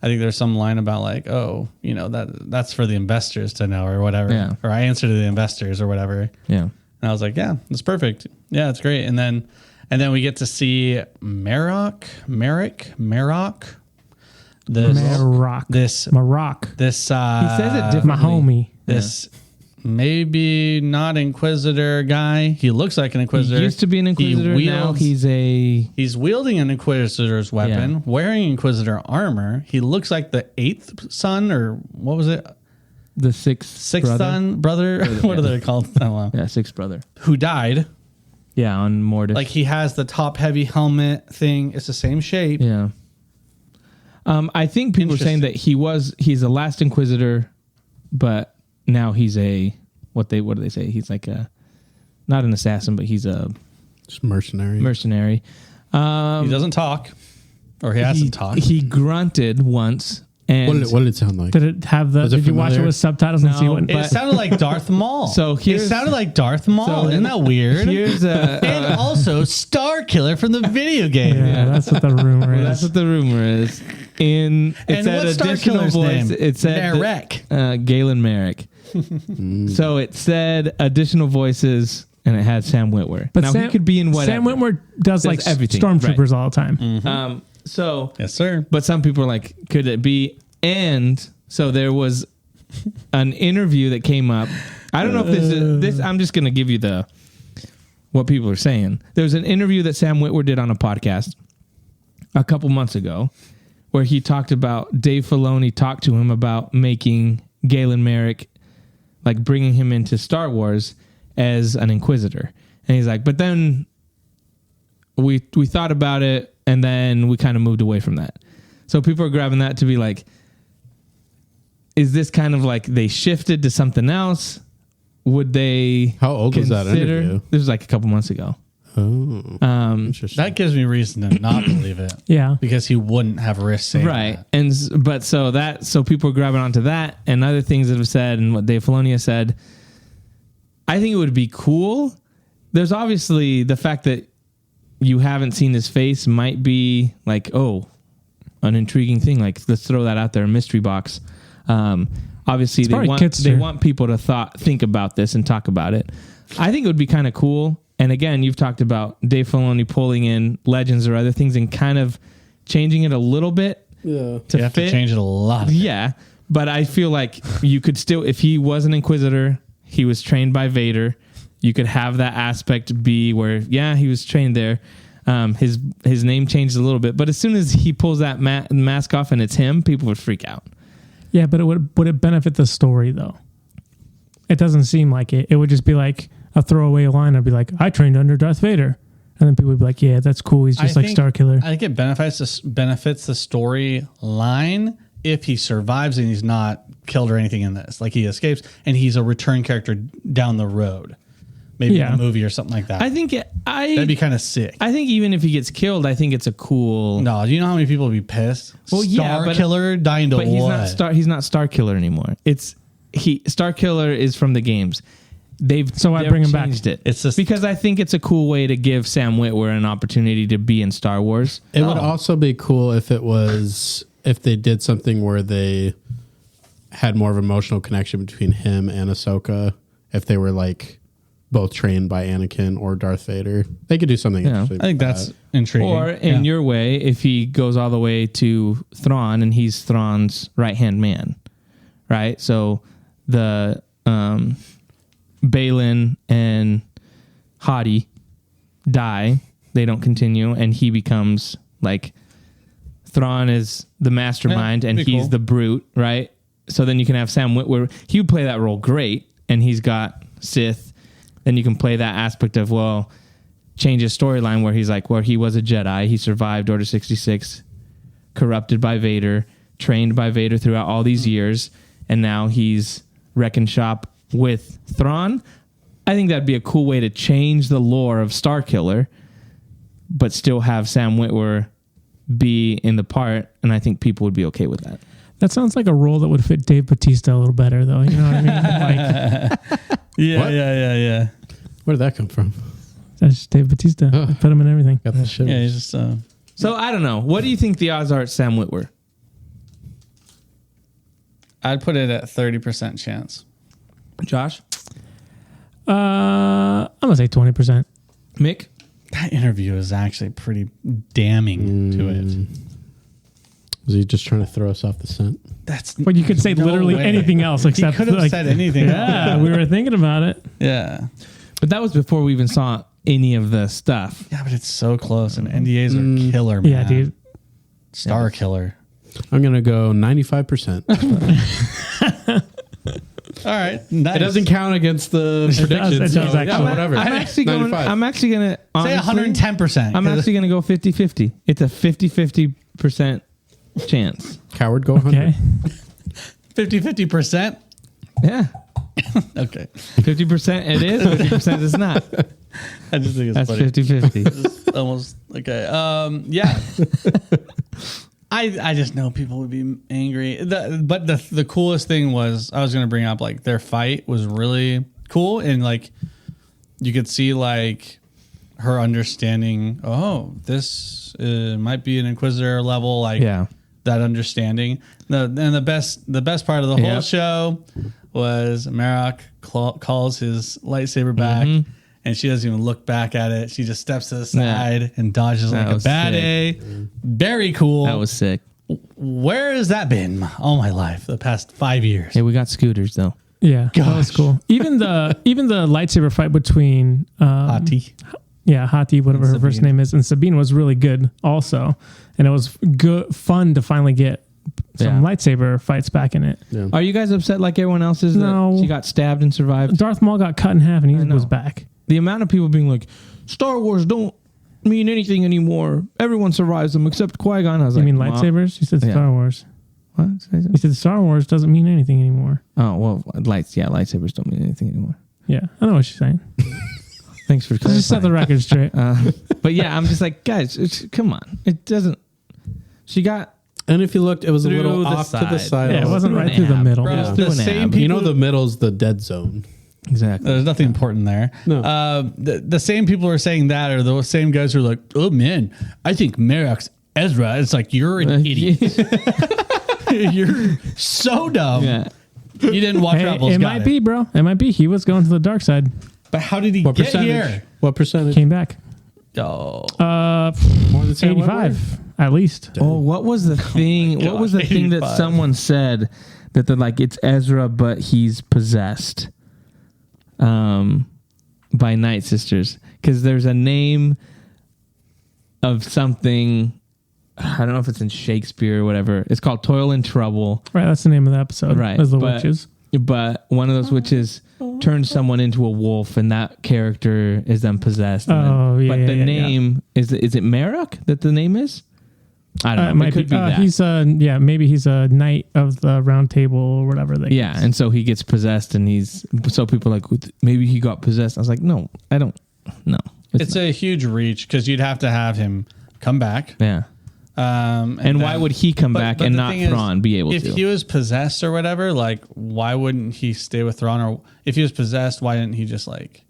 I think there's some line about like, oh, you know, that's for the investors to know or whatever. Yeah. Or I answer to the investors or whatever. Yeah. And I was like, yeah, it's perfect. Yeah, it's great. And then we get to see Merrick. This Maroc. this Maroc. He says it differently. My homie. this maybe not Inquisitor guy. He looks like an Inquisitor. He used to be an Inquisitor. Now He's wielding an Inquisitor's weapon, Yeah. wearing Inquisitor armor. He looks like the 8th son, or what was it? the sixth 6th brother. What are they called? I don't know. Yeah, sixth brother. Who died. Yeah, on Mortis. Like he has the top heavy helmet thing. It's the same shape. Yeah. I think people are saying that he's the last Inquisitor, but now he's what do they say? He's like not an assassin, but he's a Just mercenary. mercenary. He doesn't talk, or he hasn't talked. He grunted once, and What did it sound like? Did it have the? Was it Did you watch it familiar? with subtitles and No, see what? It sounded like Darth Maul. So it here's- sounded like Darth Maul. so Isn't that weird? here's and also Star Killer from the video game. Yeah, that's what the rumor that's is. what the rumor is. It And said what's Star additional Killer's voice. name? It said Merrick. Galen Merrick. So it said additional voices, and it had Sam Witwer. But now Sam, he could be in whatever. Sam Witwer does like everything, stormtroopers all the time. So Yes, sir. but some people are like, could it be? And so there was an interview that came up. I don't know if this is this. I'm just going to give you what people are saying. There was an interview that Sam Witwer did on a podcast a couple months ago where he talked about Dave Filoni talked to him about making Galen Merrick, like bringing him into Star Wars as an Inquisitor. And he's like, but then we thought about it and then we kind of moved away from that. So people are grabbing that to be like, is this kind of like they shifted to something else? Would they? How old was that interview? This was like a couple months ago. Oh, interesting. That gives me reason to not believe it. Yeah. Because he wouldn't have risked saying Right. that. And so people are grabbing onto that and other things that have said and what Dave Filoni has said. I think it would be cool. There's obviously the fact that you haven't seen his face might be like, oh, an intriguing thing. Like, let's throw that out there, a mystery box. Obviously, they probably want people to think about this and talk about it. I think it would be kind of cool. And again, you've talked about Dave Filoni pulling in Legends or other things and kind of changing it a little bit Yeah. to You have fit. to change it a lot. Yeah, but I feel like you could still, if he was an Inquisitor, he was trained by Vader. You could have that aspect be where, yeah, he was trained there. His name changed a little bit, but as soon as he pulls that mask off and it's him, people would freak out. Yeah, but would it benefit the story though? It doesn't seem like it. It would just be like a throwaway line. I'd be like, I trained under Darth Vader. And then people would be like, yeah, that's cool. He's just like Star Killer. I think it benefits the storyline if he survives and he's not killed or anything in this. Like he escapes and he's a return character down the road. Maybe in a movie or something like that. I think that'd be kind of sick. I think even if he gets killed, I think it's a cool. No, do you know how many people would be pissed? Well, yeah, Star but- Killer dying to But what? he's not Star Killer anymore. Star Killer is from the games. So I bring him back. Changed it. It's just- because I think it's a cool way to give Sam Witwer an opportunity to be in Star Wars. It would also be cool if they did something where they had more of an emotional connection between him and Ahsoka. If they were like both trained by Anakin or Darth Vader, they could do something. Yeah. interesting I think with that's that. intriguing. Or in your way, if he goes all the way to Thrawn and he's Thrawn's right hand man, right? So the Balin and Hadi die, they don't continue, and he becomes like Thrawn is the mastermind and be he's cool. the brute, right? So then you can have Sam Witwer. He would play that role great, and he's got Sith. Then you can play that aspect of, well, change his storyline where he's like, well, he was a Jedi. He survived Order 66, corrupted by Vader, trained by Vader throughout all these years, and now he's wrecking shop with Thrawn. I think that'd be a cool way to change the lore of Starkiller, but still have Sam Witwer be in the part, and I think people would be okay with that. That sounds like a role that would fit Dave Bautista a little better, though. You know what I mean? Like, Yeah. Where did that come from? that's just Dave Bautista. Oh. Put him in everything. Got that shit. Yeah, he's just So I don't know. What do you think the odds are at Sam Witwer? I'd put it at 30% chance. Josh? I'm gonna say 20%. Mick? That interview is actually pretty damning to it. Was he just trying to throw us off the scent? That's But you could say no literally way. anything else He except could have like, said anything. yeah, we were thinking about it. Yeah. But that was before we even saw any of the stuff. Yeah, but it's so close, and NDAs are killer, man. Yeah, dude. Star killer. I'm going to go 95%. All right. Nice. It doesn't count against the predictions. it does so, actually. yeah, whatever. I'm actually going 95. I'm actually going to Say 110%. I'm actually going to go 50-50. It's a 50-50% chance. Coward, go 100. Okay. 50%? Yeah. Okay. 50% it is, 50% it's not. I just think it's That's funny. 50-50. It's almost okay. Yeah. I just know people would be angry. But the coolest thing was, I was going to bring up, like, their fight was really cool. And, like, you could see, like, her understanding, oh, this might be an Inquisitor level, like, Yeah. that understanding. And the best part of the whole Yep. show was Marok calls his lightsaber back, and she doesn't even look back at it. She just steps to the side and dodges That like a was bad sick. A. Very cool. That was sick. Where has that been all my life? The past 5 years. Hey, we got scooters though. Yeah, that was Gosh. cool. Even the lightsaber fight between Hati. Hati, whatever her first Sabine. name is, and Sabine was really good also, and it was good fun to finally get some lightsaber fights back in it. Yeah. Are you guys upset like everyone else is No. that she got stabbed and survived? Darth Maul got cut in half and he know. was back. The amount of people being like, Star Wars don't mean anything anymore. Everyone survives them except Qui-Gon. I was You like, mean "Mom." lightsabers? You said Yeah. Star Wars. What? You said Star Wars doesn't mean anything anymore. Oh, well, lightsabers don't mean anything anymore. Yeah, I know what she's saying. Thanks for Just set the clarifying. record straight. But yeah, I'm just like, guys, come on. It doesn't. She got And if you looked, it was a Through little the off to the side. side. Yeah, it wasn't through right an through the ab. middle. Bro, Yeah. the Through an same ab. people. You know, the middle's the dead zone. exactly. There's nothing important there. No. The same people who are saying that are the same guys who are like, oh man, I think Marok's Ezra. It's like, you're an idiot. You're so dumb. Yeah. You didn't watch Hey, Rebels. it got might be, bro. It might be. He was going to the dark side. But how did he What get percentage? here? What percentage? Came back. Oh, More than Sam Witwer? 85 at least. Oh, what was the thing? God, What was the thing that 85. someone said that they're like, it's Ezra, but he's possessed by Night Sisters? Because there's a name of something. I don't know if it's in Shakespeare or whatever. It's called Toil and Trouble. Right, that's the name of the episode. Right. Was the but, witches. But one of those witches turns someone into a wolf, and that character is then possessed. And Oh, then, yeah, But yeah, the yeah, name is it Marok that the name is? I don't know. It It might could be that. He's maybe he's a knight of the round table or whatever. Yeah, and so he gets possessed, and so people are like, maybe he got possessed. I was like, no, I don't. No, it's a huge reach because you'd have to have him come back. yeah. And why then- would he come but- back but and the not thing is, Thrawn be able if to? he was possessed or whatever, like, why wouldn't he stay with Thrawn? Or if he was possessed, why didn't he just, like,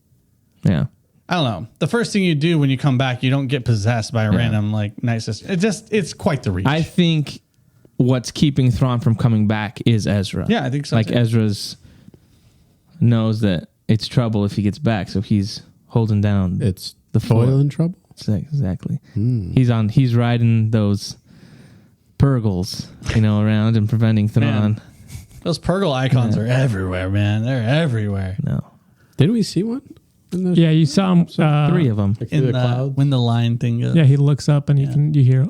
Yeah, I don't know. The first thing you do when you come back, you don't get possessed by a random, like, night sister. It's quite the reach. I think what's keeping Thrawn from coming back is Ezra. Yeah, I think so, Like too. Ezra's knows that it's trouble if he gets back, so he's holding down. It's The the floor. foil in trouble. Exactly. He's riding those Purgles, around and preventing Thrawn. Man. Those Purgle icons are everywhere, man. They're everywhere. No. Did we see one? Yeah, you saw him. 3 of them. Like through the clouds. when the line thing goes. Yeah, he looks up and you hear.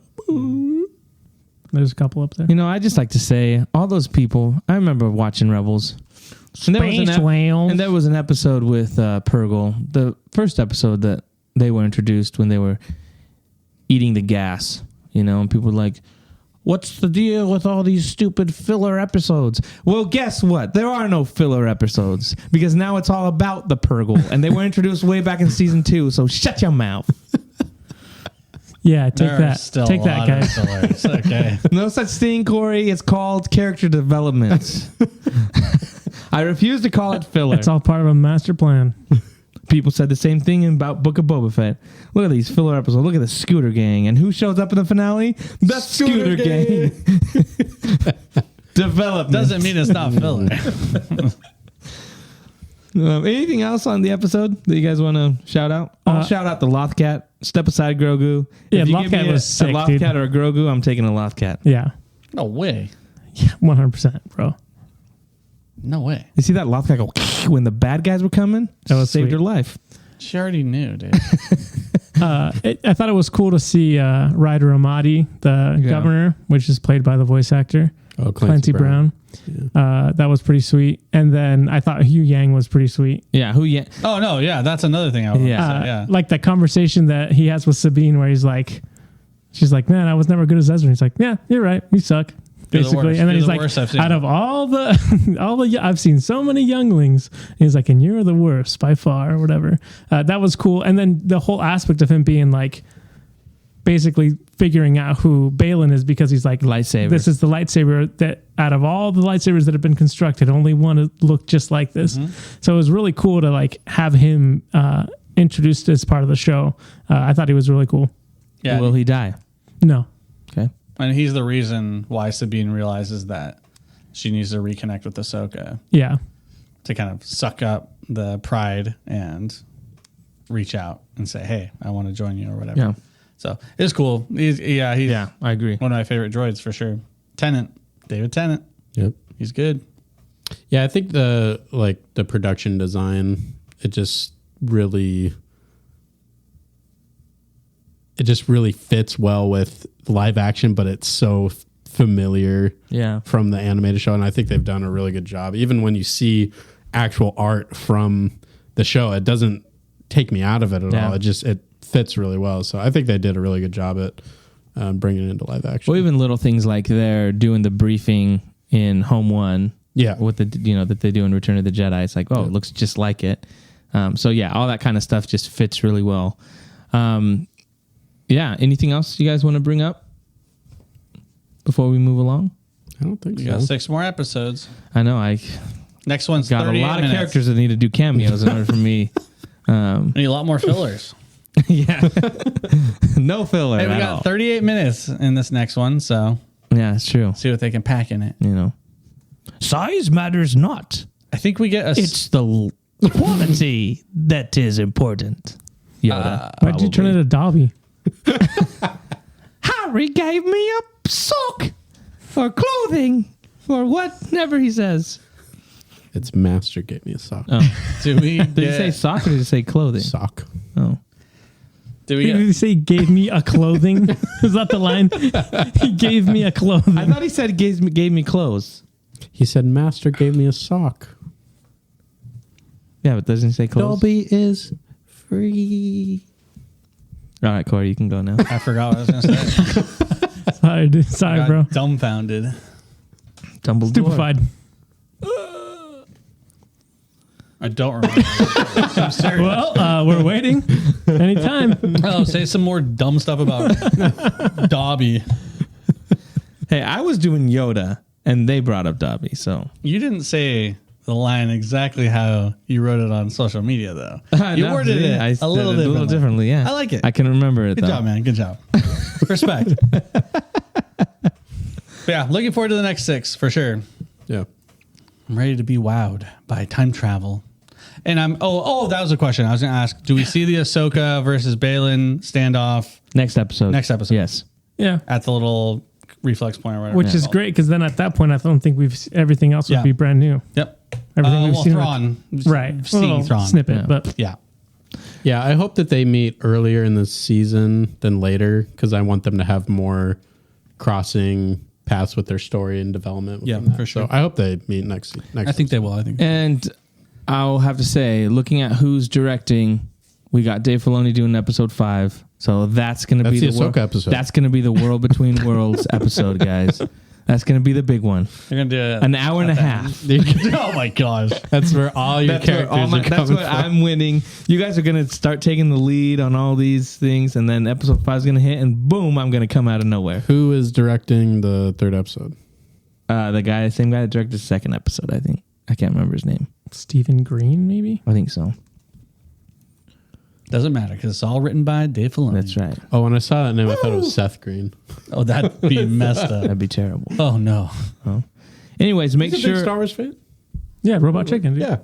There's a couple up there. You know, I just like to say, all those people. I remember watching Rebels. And Space whales. And there was an episode with Purgle, the first episode that they were introduced when they were eating the gas, you know, and people were like, what's the deal with all these stupid filler episodes? Well, guess what? There are no filler episodes because now it's all about the Purgle, and they were introduced way back in season 2, so shut your mouth. Yeah, take There are that. still Take a that, lot guys. of fillers. Okay. No such thing, Corey. It's called character development. I refuse to call it filler. It's all part of a master plan. People said the same thing about Book of Boba Fett. Look at these filler episodes. Look at the Scooter Gang. And who shows up in the finale? The Scooter Gang. Development. Doesn't mean it's not filler. Anything else on the episode that you guys want to shout out? I'll shout out the Lothcat. Step aside, Grogu. Yeah, If you give Lothcat me was sick, a Lothcat dude. or a Grogu, I'm taking a Lothcat. Yeah. No way. Yeah, 100%, bro. No way. You see that Lothcat go when the bad guys were coming? That was saved sweet. her life. She already knew, dude. I thought it was cool to see Ryder Amadi, the governor, which is played by the voice actor, Oh, Clancy Brown. That was pretty sweet. And then I thought Hugh Yang was pretty sweet. Yeah, who yet? Oh no, yeah, that's another thing I would Yeah. say. Yeah. Like that conversation that he has with Sabine where he's like, she's like, man, I was never good as Ezra. He's like, yeah, you're right. You suck. You're the Basically. worst. And then You're he's the like, worst I've seen. out of all the, I've seen so many younglings. He's like, and you're the worst by far or whatever. That was cool. And then the whole aspect of him being like, basically figuring out who Balin is because he's like, Lightsaber. this is the lightsaber that out of all the lightsabers that have been constructed, only one looked just like this. So it was really cool to like have him introduced as part of the show. I thought he was really cool. Yeah. Will he die? No. Okay. And he's the reason why Sabine realizes that she needs to reconnect with Ahsoka Yeah. to kind of suck up the pride and reach out and say, hey, I want to join you or whatever. Yeah. So it's cool. He's Yeah, I agree. one of my favorite droids for sure. David Tennant. Yep. He's good. Yeah, I think the production design, it just really fits well with live action, but it's so familiar Yeah. from the animated show, and I think they've done a really good job. Even when you see actual art from the show, it doesn't take me out of it at all. It fits really well. So I think they did a really good job at bringing it into live action. Well, even little things like they're doing the briefing in Home One. Yeah. With the, that they do in Return of the Jedi. It's like, oh, it looks just like it. So yeah, all that kind of stuff just fits really well. Yeah. Anything else you guys want to bring up before we move along? I don't think We so. got 6 more episodes. I know I Next one's got a 38 lot of minutes. characters that need to do cameos in order for me. We need a lot more fillers. Yeah. No filler. Hey, we at got all. 38 minutes in this next one, so Yeah, it's true. see what they can pack in it. Size matters not. I think we get a It's the quality that is important. Yoda. Why'd you turn it to Dobby? Harry gave me a sock for clothing for whatever he says. It's Master gave me a sock. do we Did you say sock or did you say clothing? Sock. Oh. do we Did get he say gave me a clothing? Is that the line? He gave me a clothing. I thought he said gave me clothes. He said Master gave me a sock. Yeah, but doesn't he say clothes? Dolby is free. All right, Corey, you can go now. I forgot what I was going to say. Sorry, dude. Sorry, Got bro. dumbfounded. Dumbledore. Stupefied. I don't remember. I'm serious. Well, we're waiting. Anytime. Oh, say some more dumb stuff about Dobby. Hey, I was doing Yoda, and they brought up Dobby, so. You didn't say the line exactly how you wrote it on social media, though. You No, worded see, it I a said little it differently. differently, yeah. I like it. I can remember it, Good though. job, man. Good job. Respect. But yeah, looking forward to the next 6 for sure. Yeah. I'm ready to be wowed by time travel. And I'm that was a question I was going to ask. Do we see the Ahsoka versus Balin standoff Next episode. Next episode. Yes. Yeah. at the little reflex point or whatever? Which it's is called? great because then at that point, I don't think everything else would Yeah. be brand new. Yep. Everything we've seen. Thrawn. Right. Seeing Little Thrawn. snippet, Yeah. but Yeah. Yeah, I hope that they meet earlier in the season than later because I want them to have more crossing paths with their story and development. Yeah, within that. for sure. So I hope they meet next. I think they will. I think. And I'll have to say, looking at who's directing, we got Dave Filoni doing episode 5. So that's going to be the world, Ahsoka episode. That's going to be the World Between Worlds episode, guys. That's going to be the big one. They're gonna do An hour and a half. Oh my gosh. That's where all your characters are coming That's what from. I'm winning. You guys are going to start taking the lead on all these things, and then episode 5 is going to hit, and boom, I'm going to come out of nowhere. Who is directing the 3rd episode? The same guy that directed the 2nd episode, I think. I can't remember his name. Stephen Green, maybe. I think so. Doesn't matter because it's all written by Dave Filoni. That's right. Oh, when I saw that name, I thought it was Seth Green. Oh, that'd be messed up. That'd be terrible. Oh no. Anyways, make He's a big sure. Star Wars fan? Yeah, Robot Chicken. Dude. Yeah.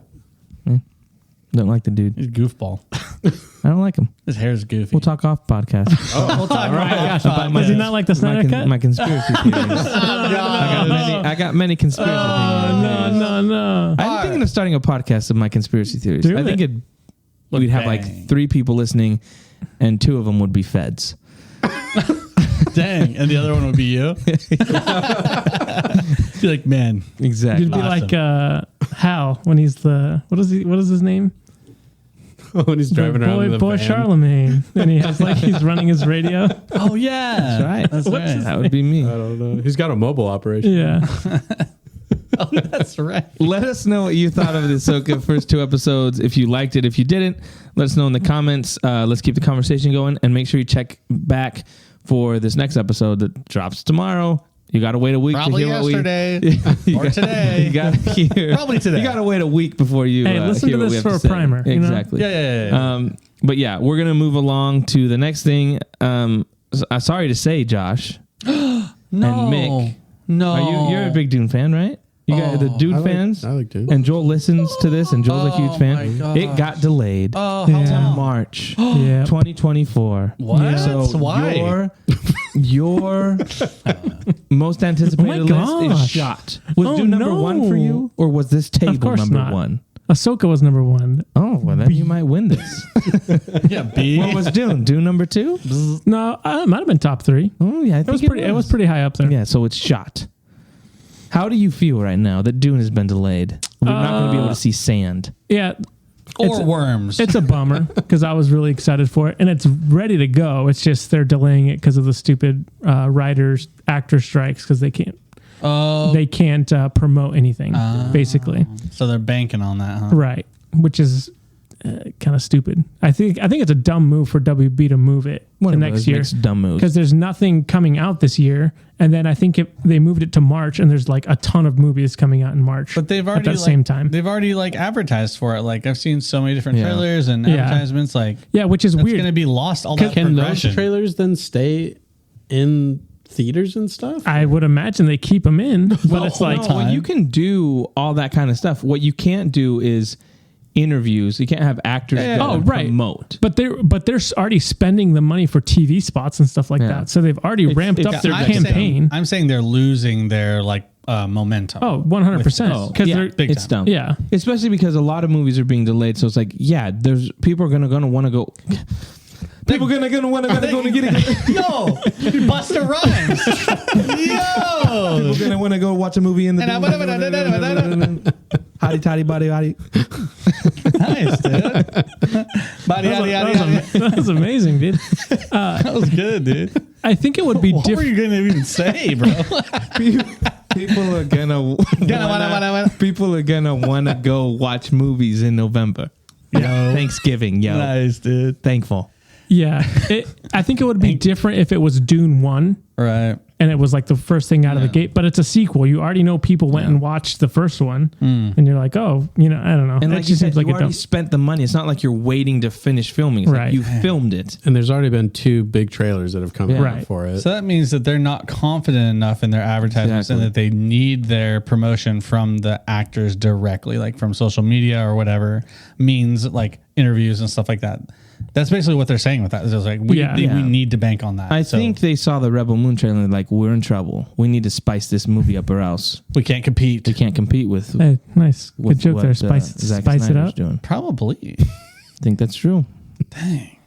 Don't like the dude. He's a goofball. I don't like him. His hair's goofy. We'll talk off podcast. We'll talk about About Does he not like the Snyder Cut? my conspiracy theories. I got many conspiracy theories. No. I'm thinking of starting a podcast of my conspiracy theories. Do I think it. we'd have bang. like 3 people listening, and 2 of them would be feds. Dang, and the other one would be you. Be like, man, Exactly. You'd be Awesome. like Hal when he's the what is his name? When he's driving around in the Boy van. Charlemagne, and he has he's running his radio. oh yeah, That's right. That's What's right. his- That would be me. I don't know. He's got a mobile operation. Yeah, Oh, that's right. Let us know what you thought of the Ahsoka first 2 episodes. If you liked it, if you didn't, let us know in the comments. Let's keep the conversation going, and make sure you check back for this next episode that drops tomorrow. You got to wait a week Probably to hear yesterday what we or today. You got to hear Probably today. You got to wait a week before you. Hey, listen hear to what we this have for a say. primer, you know? Exactly. Yeah. But yeah, we're gonna move along to the next thing. Sorry to say, Josh. No, and Mick. no. You're a big Dune fan, right? You got the Dune fans. I like Dune. And Joel listens to this, and Joel's a huge my fan. gosh. It got delayed Oh, Yeah. how long? March yeah. 2024. What? So Why? your most anticipated Oh my list is gosh. shot. Was Oh, Dune number no. 1 for you, or was this table course number not. 1? Ahsoka was number 1. Oh, well then you might win this. Yeah, B. What was Dune? Dune number 2? No, it might have been top 3. Oh yeah, I It think was pretty. It was pretty high up there. Yeah, so it's shot. How do you feel right now that Dune has been delayed? We're not going to be able to see sand. Yeah, or worms. it's a bummer because I was really excited for it, and it's ready to go. It's just they're delaying it because of the stupid writers actor strikes because they can't promote anything basically. So they're banking on that, huh? Right, which is kind of stupid. I think it's a dumb move for WB to move it One to of next those year makes dumb moves. because there's nothing coming out this year, and then I think they moved it to March, and there's like a ton of movies coming out in March. But they've already at the same time. They've already advertised for it. Like I've seen so many different Yeah. trailers and Yeah. advertisements. Like Yeah, which is it's weird. going to be lost. All that Can those progression. trailers then stay in theaters and stuff? I would imagine they keep them in, but it's like Well, you can do all that kind of stuff. What you can't do is interviews. You can't have actors go Oh, and right. promote. But they're already spending the money for TV spots and stuff like Yeah. that. So they've already ramped up their campaign. I'm saying they're losing their momentum. Oh, 100%. Oh, Because yeah, they're big it's time. dumb. yeah. Especially because a lot of movies are being delayed. So it's like, yeah, there's people are gonna want to go. People gonna want to get it. Yo, Busta Rhymes. Yo. People gonna want to go watch a movie in the. Hotty toddy body hotty. Nice, dude. Body, yaddy, yaddy, yaddy. That was amazing, dude. That was good, dude. I think it would be What were different. you going to even say, bro? People are gonna want to go watch movies in November. Thanksgiving, yo. Nice, dude. Thankful. Yeah. I think it would be different if it was Dune 1 Right. and it was like the first thing out of the Yeah. gate. But it's a sequel. You already know people went and watched the first one. And you're like, oh, I don't know. And It like you just said, seems like you a already dumb. spent the money. It's not like you're waiting to finish filming. It's Right. like you filmed it. And there's already been 2 big trailers that have come out Right. for it. So that means that they're not confident enough in their advertisements Exactly. and that they need their promotion from the actors directly, like from social media or whatever means, like interviews and stuff like that. That's basically what they're saying with that. It's just like we need to bank on that. I So think they saw the Rebel Moon trailer and they're like, we're in trouble. We need to spice this movie up or else we can't compete. we can't compete with, Hey, nice. Good with joke what, there. Spice Zack it Snyder's up. doing. Probably. I think that's true. Dang.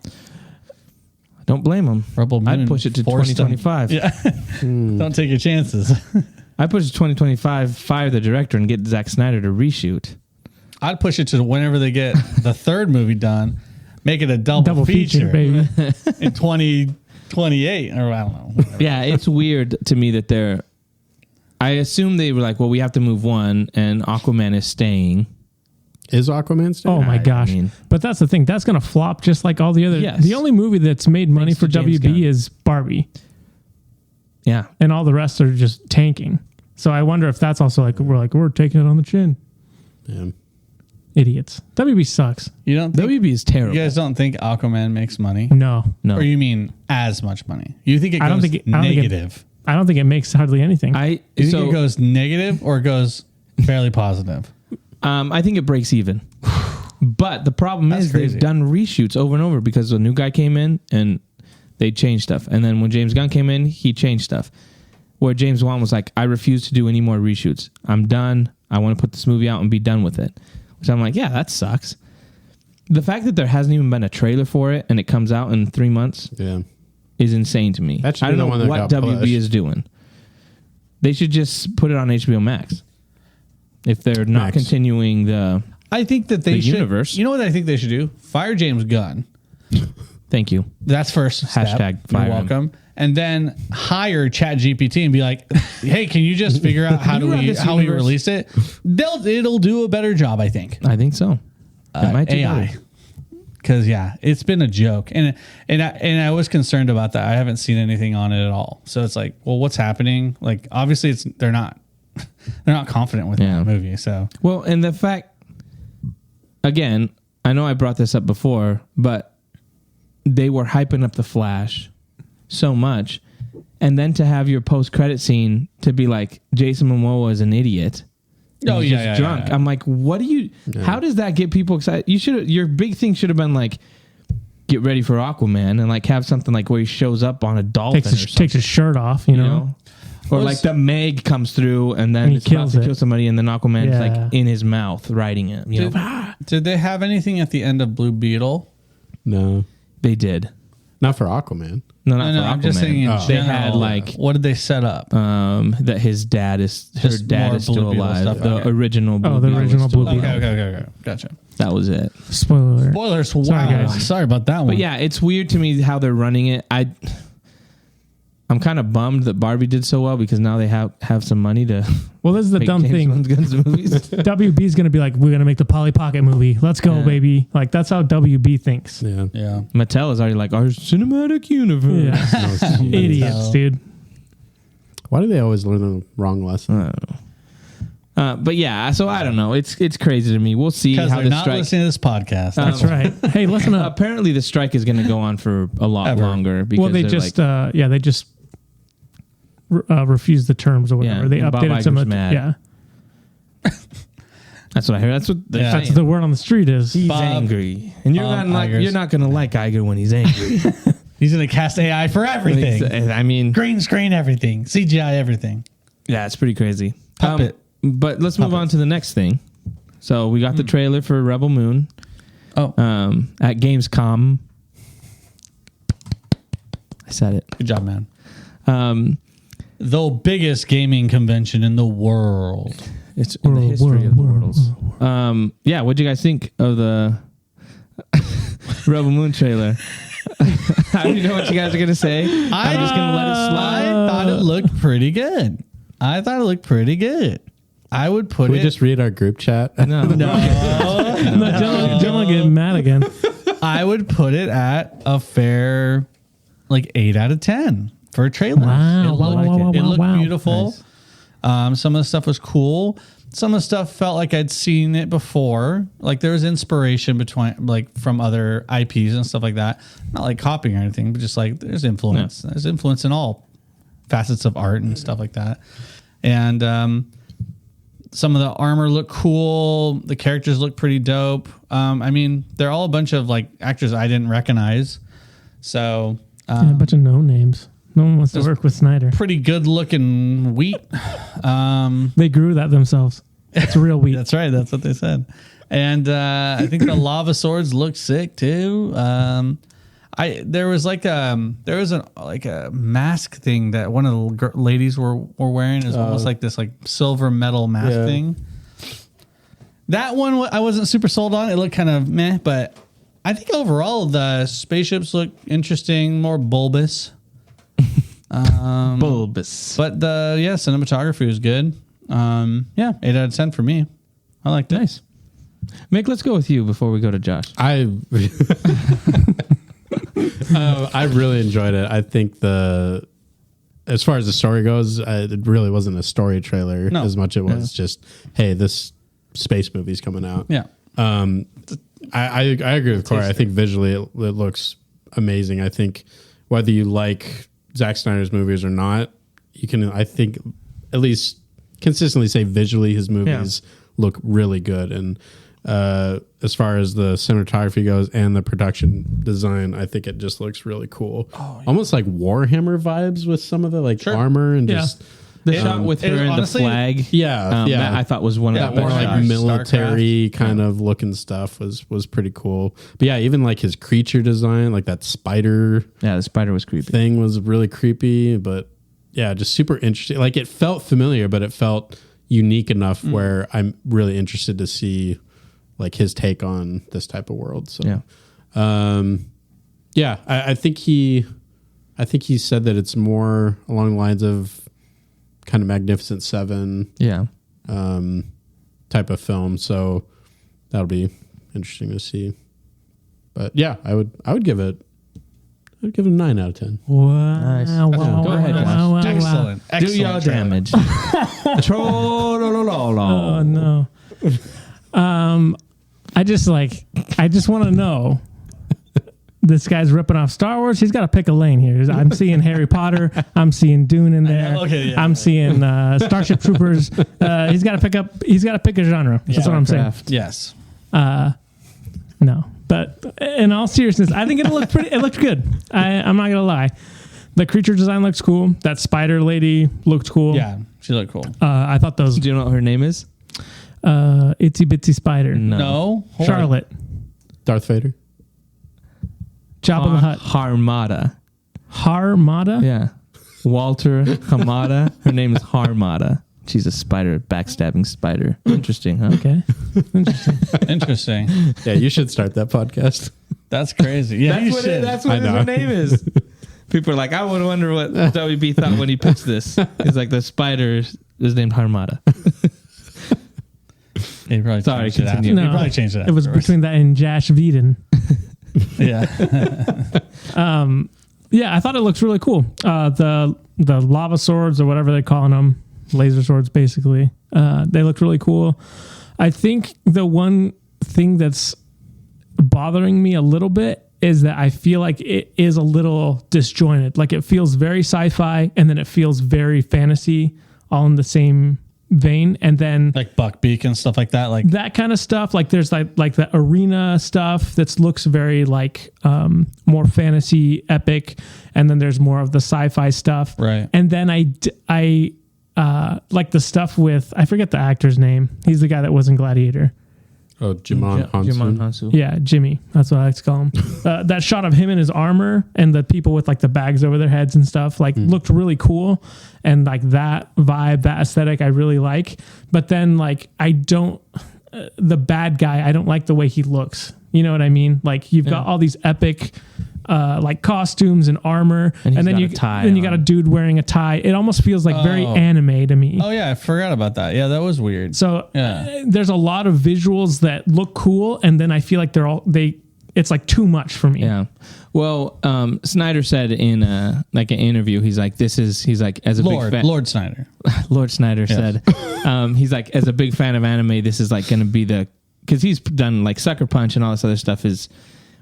Don't blame him. Rebel Moon I'd push it to forced him. 2025. Yeah. Don't take your chances. I push it to 2025, fire the director, and get Zack Snyder to reshoot. I'd push it to whenever they get the third movie done, make it a double feature, baby. in 2028 or I don't know. Whatever. Yeah, it's weird to me that they're. I assume they were like, well, we have to move one, and Aquaman is staying. Is Aquaman still? Oh my gosh! mean- But that's the thing. That's gonna flop just like all the other. Yes. The only movie that's made money Thanks for to James WB Gunn. is Barbie, Yeah, and all the rest are just tanking. So I wonder if that's also we're taking it on the chin. Yeah. Idiots. WB sucks. You don't think, WB is terrible. you guys don't think Aquaman makes money? No, No, Or you mean as much money? You think it goes I don't think it- negative? I don't think it makes hardly anything. I You think so it goes negative or it goes fairly positive? I think it breaks even. But the problem That's is crazy. they've done reshoots over and over because a new guy came in and they changed stuff. And then when James Gunn came in, he changed stuff. Where James Wan was like, I refuse to do any more reshoots. I'm done. I want to put this movie out and be done with it. Which I'm like, yeah, that sucks. The fact that there hasn't even been a trailer for it and it comes out in 3 months Yeah. is insane to me. That should I be don't the one know that what got WB pushed. is doing. They should just put it on HBO Max. If they're not Max. continuing the... I think that they The should. universe. You know what I think they should do? Fire James Gunn. Thank you. That's first step. Hashtag fire You're him. welcome. And then hire ChatGPT and be like, "Hey, can you just figure out how you run we this how we universe?" release it?" It'll do a better job, I think. I think so. It might do AI. better. Because it's been a joke, and I was concerned about that. I haven't seen anything on it at all. So it's like, well, what's happening? Like, obviously, they're not confident with Yeah. the movie. So Well, and the fact, again, I know I brought this up before, but they were hyping up the Flash so much, and then to have your post-credit scene to be like Jason Momoa is an idiot. Oh, He's yeah, just drunk. yeah. I'm like, what do you? How does that get people excited? Your big thing should have been like, get ready for Aquaman, and like have something like where he shows up on a dolphin takes his shirt off. You know. Or like the Meg comes through and then And he it's about kills to it. kill somebody, and then Aquaman's Yeah. like in his mouth riding it. You did, know, did they have anything at the end of Blue Beetle? No. they did. Not for Aquaman. No, not No, for I'm Aquaman. just saying. In They general, had like what did they set up? that his dad is Just more still Blue Beetle alive. stuff. The Okay. original Blue Oh, the Beetle is original still Blue alive. Beetle. Okay, gotcha. That was it. Spoiler alert. Spoilers. Wow. Sorry, guys. Sorry about that one. But yeah, it's weird to me how they're running it. I'm kind of bummed that Barbie did so well because now they have some money to Well, this is the make dumb James thing. Gunn's movies. WB's going to be like, we're going to make the Polly Pocket movie. Let's go, Yeah. baby. Like, that's how WB thinks. Yeah. Yeah. Mattel is already like our cinematic universe. Yeah. Idiots, dude. Why do they always learn the wrong lesson? I don't know. But yeah, so I don't know. It's crazy to me. We'll see Because how they're the not strike. listening to this podcast. That's right. Hey, listen up. Apparently, the strike is going to go on for a lot Ever. longer because Well, they they're just, like, they just refused the terms or whatever. Yeah, They and Bob updated some Iger's of mad. Yeah. that's what I heard. That's what they're Yeah. saying. That's the word on the street is. He's Bob- angry, and Bob Iger's- you're not going to like Iger when he's angry. He's going to cast AI for everything. I mean, Green screen everything. CGI everything. yeah, it's pretty crazy. Puppet. But let's move on to the next thing. So we got the trailer for Rebel Moon Oh, at Gamescom. I said it. good job, man. Um, The biggest gaming convention in the world. It's in the World, history world, of the world, worlds. Yeah, what'd you guys think of the Rebel Moon trailer? I don't know what you guys are gonna say. I'm just gonna let it I slide. thought it looked pretty good. I would put Can we it. just read our group chat? No, No, Jen will get mad again. I would put it at a fair, like 8 out of 10 for a trailer. Wow, it wow, looked, wow, wow, it wow, looked wow. beautiful. Some of the stuff was cool. Some of the stuff felt like I'd seen it before. Like there was inspiration from other IPs and stuff like that. Not like copying or anything, but just like there's influence. There's influence in all facets of art and stuff like that. And some of the armor looked cool. The characters look pretty dope. I mean, they're all a bunch of like actors I didn't recognize. So Yeah, a bunch of no names. No one wants to work with Snyder. pretty good looking wheat. They grew that themselves. It's real wheat. That's right. That's what they said. And I think the lava swords look sick too. There was a mask thing that one of the ladies were wearing. It was almost like this like silver metal mask thing. That one I wasn't super sold on. It looked kind of meh, but I think overall the spaceships look interesting, more bulbous. Bulbous. But the cinematography was good. 8 out of 10 for me. I liked it. Nice. Mick, let's go with you before we go to Josh. I really enjoyed it. I think as far as the story goes, it really wasn't a story trailer as much it was just, hey, this space movie's coming out. Yeah. I agree with Corey. I think visually it looks amazing. I think whether you like Zack Snyder's movies or not, you can, I think, at least consistently say visually his movies look really good. And as far as the cinematography goes and the production design, I think it just looks really cool. Almost like Warhammer vibes with some of the armor and just the shot with her and the flag. That I thought was one of the more best like shots. military kind of looking stuff was pretty cool. But yeah, even like his creature design, like that spider. Yeah, the spider was creepy. Thing was really creepy, but yeah, just super interesting. Like it felt familiar, but it felt unique enough where I'm really interested to see like his take on this type of world. So I think he said that it's more along the lines of kind of Magnificent Seven type of film. So that'll be interesting to see. But yeah, I would give it a 9 out of 10. Wow. Nice. Wow, Go ahead, Josh. Excellent. Do your damage. Oh no. I just want to know. This guy's ripping off Star Wars. He's got to pick a lane here. I'm seeing Harry Potter. I'm seeing Dune in there. I'm seeing Starship Troopers. He's got to pick up. He's got to pick a genre. That's what I'm saying. Yes. No, but in all seriousness, I think it looked pretty. It looked good. I'm not gonna lie. The creature design looks cool. That spider lady looked cool. Yeah, she looked cool. I thought those. Do you know what her name is? Itsy Bitsy Spider. No. Charlotte. Darth Vader. Jabba the Hutt. Harmada. Harmada? Yeah. Walter Hamada. Her name is Harmada. She's a spider, backstabbing spider. Interesting, huh? Okay. Interesting. Yeah, you should start that podcast. That's crazy. Yeah, That's what her name is. People are like, I would wonder what WB thought when he pitched this. It's like the spider is named Harmada. He probably Sorry, changed it after. continue. He probably changed it. It was afterwards. between that and Josh Whedon. Yeah. Yeah, I thought it looks really cool. The lava swords or whatever they're calling them, laser swords basically. They look really cool. I think the one thing that's bothering me a little bit is that I feel like it is a little disjointed. Like it feels very sci-fi and then it feels very fantasy all in the same vein, and then Like Buckbeak and stuff like that. Like that kind of stuff. Like there's like the arena stuff that looks very like more fantasy epic, and then there's more of the sci-fi stuff. Right. And then I like the stuff with, I forget the actor's name. He's the guy that was in Gladiator. Oh, Jimon Hansu. Yeah, Jimmy. That's what I like to call him. That shot of him in his armor and the people with like the bags over their heads and stuff looked really cool. And like that vibe, that aesthetic I really like. But then like I don't, the bad guy, I don't like the way he looks. You know what I mean? Like you've got all these epic like costumes and armor, and then you got a dude wearing a tie. It almost feels like very anime to me. Oh yeah, I forgot about that. Yeah, that was weird. So there's a lot of visuals that look cool, and then I feel like it's like too much for me. Yeah. Well, Snyder said in like an interview, he's like, as a big fan, Lord Snyder. Lord Snyder said, he's like, as a big fan of anime, this is like going to be because he's done like Sucker Punch and all this other stuff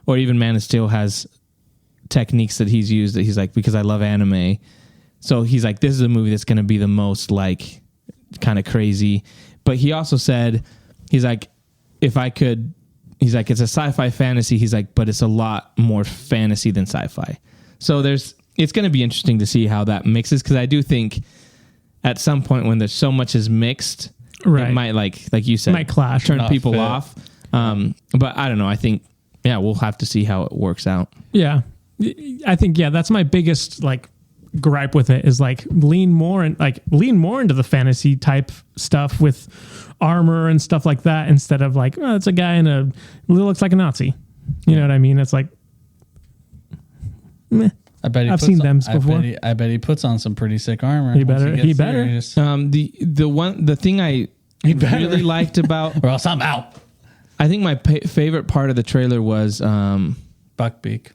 or even Man of Steel has techniques that he's used that he's like, because I love anime. So he's like, this is a movie that's going to be the most like kind of crazy. But he also said, he's like, if I could, he's like, it's a sci-fi fantasy. He's like, but it's a lot more fantasy than sci-fi. So it's going to be interesting to see how that mixes. Cause I do think at some point when there's so much is mixed, Right. it might like you said, Might clash. turn Not people fit. off. But I don't know. I think we'll have to see how it works out. Yeah. I think, that's my biggest like gripe with it is like lean more into the fantasy type stuff with armor and stuff like that instead of like, it's a guy looks like a Nazi. You know what I mean? It's like, meh. I've seen them before. I bet he puts on some pretty sick armor. He better. The thing I really liked about, or else I'm out. I think my favorite part of the trailer was Buckbeak.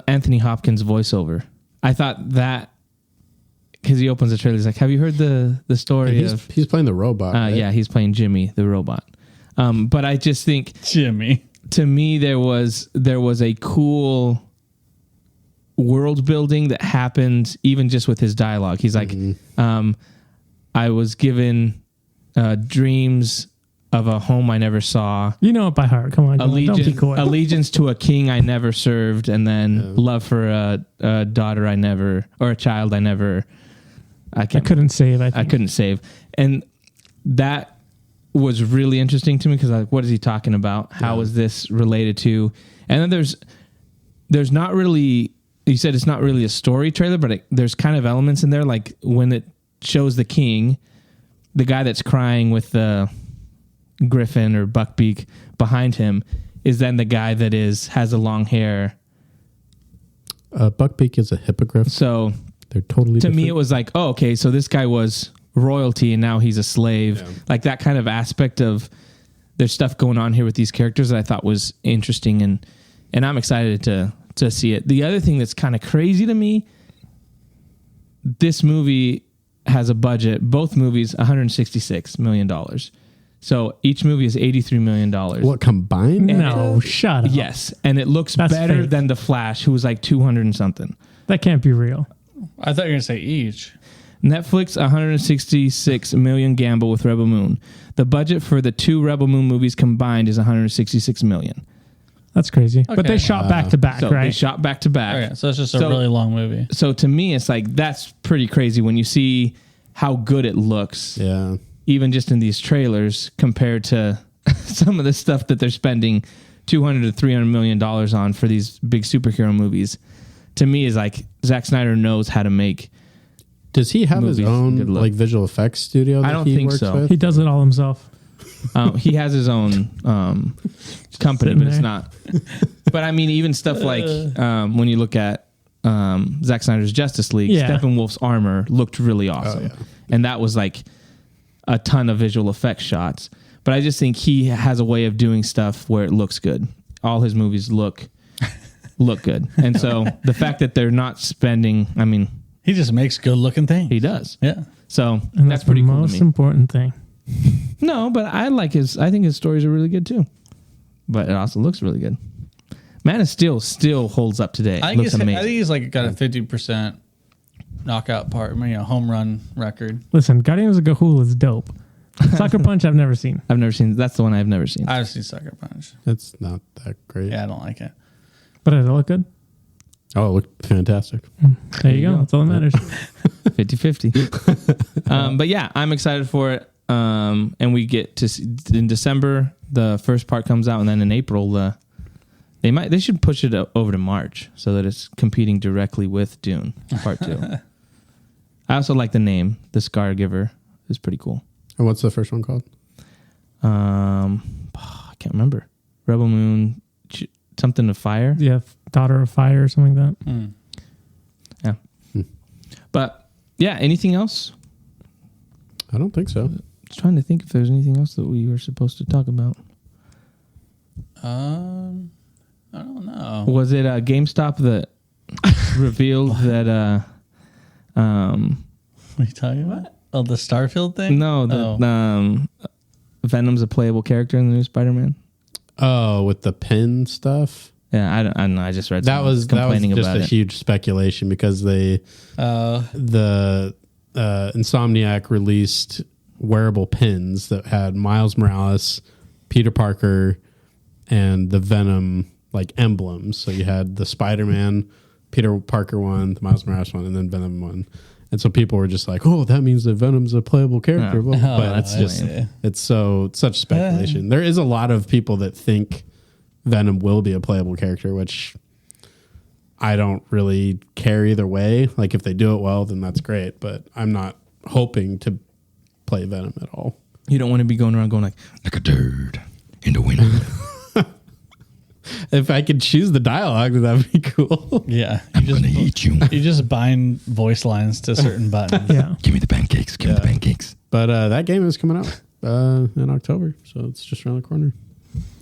Anthony Hopkins' voiceover. I thought that because he opens the trailer, he's like, "Have you heard the story of?" He's playing the robot. Right? Yeah, he's playing Jimmy the robot. But I just think Jimmy. To me, there was a cool world building that happened even just with his dialogue. He's like, I was given dreams of a home I never saw. You know it by heart. Come on. Don't be coy. Allegiance to a king I never served, and then love for a daughter I never, or a child I never. I couldn't save. I couldn't save. And that was really interesting to me because what is he talking about? How is this related to? And then there's not really, you said it's not really a story trailer, but there's kind of elements in there. Like when it shows the king, the guy that's crying with the griffin or buckbeak behind him is then the guy that has the long hair. Buckbeak is a hippogriff. So they're totally to different. me, it was like, oh, okay, so this guy was royalty and now he's a slave. Yeah. Like that kind of aspect of there's stuff going on here with these characters that I thought was interesting, and I'm excited to see it. The other thing that's kind of crazy to me, this movie has a budget, both movies, $166 million. So each movie is $83 million. What, combined? No, shut up. Yes. And it looks That's better fake. than The Flash, who was like 200 and something. That can't be real. I thought you were going to say each. Netflix, 166 million gamble with Rebel Moon. The budget for the two Rebel Moon movies combined is 166 million. That's crazy. Okay. But they shot back to back, So right? they shot back to back. Okay, so it's just a really long movie. So to me, it's like, that's pretty crazy when you see how good it looks. Yeah. Even just in these trailers compared to some of the stuff that they're spending $200 to $300 million on for these big superhero movies. To me, is like Zack Snyder knows how to make. Does he have his movies own good look. like visual effects studio that I don't he think works so. with? He does it all himself. He has his own company, Sitting but it's there. not. But I mean, even stuff like when you look at Zack Snyder's Justice League, Yeah. Steppenwolf's armor looked really awesome. yeah. And that was like a ton of visual effects shots. But I just think he has a way of doing stuff where it looks good. All his movies look good. And so the fact that they're not spending, I mean, He just makes good looking things. he does. Yeah. So And that's pretty the cool to most me. important thing. No, but I think his stories are really good too. But it also looks really good. Man of Steel still holds up today. I think, Looks amazing. I think he's like got a 50% knockout part, home run record. Listen, Guardians of the Gahul is dope. Sucker Punch, I've never seen. I've never seen. That's the one I've never seen. I've seen Sucker Punch. It's not that great. Yeah, I don't like it. But does it look good? Oh, it looked fantastic. There you go. That's all that matters. 50-50. But yeah, I'm excited for it. And we get to see, in December, the first part comes out, and then in April, they should push it over to March so that it's competing directly with Dune Part 2. I also like the name, The Scar Giver. Is pretty cool. And what's the first one called? I can't remember. Rebel Moon, something of fire. Yeah, Daughter of Fire or something like that. Yeah. But yeah, anything else? I don't think so. Just trying to think if there's anything else that we were supposed to talk about. I don't know. Was it GameStop that revealed that? What are you talking about? Oh, the Starfield thing? No, that Venom's a playable character in the new Spider-Man. Oh, with the pin stuff. Yeah, I don't know. I just read That was complaining just about a it. huge speculation because the Insomniac released wearable pins that had Miles Morales, Peter Parker, and the Venom like emblems. So you had the Spider-Man, Peter Parker one, the Miles Morales one, and then Venom one. And so people were just like, "Oh, that means that Venom's a playable character." No. Well, Oh, but it's just lame. it's such speculation. There is a lot of people that think Venom will be a playable character, which I don't really care either way. Like if they do it well, then that's great. But I'm not hoping to play Venom at all. You don't want to be going around going like a turd in the winter. If I could choose the dialogue, then that'd be cool. Yeah. I'm going to eat you. You just bind voice lines to certain buttons. Yeah. Give me the pancakes. Give me the pancakes. But that game is coming out in October, so it's just around the corner.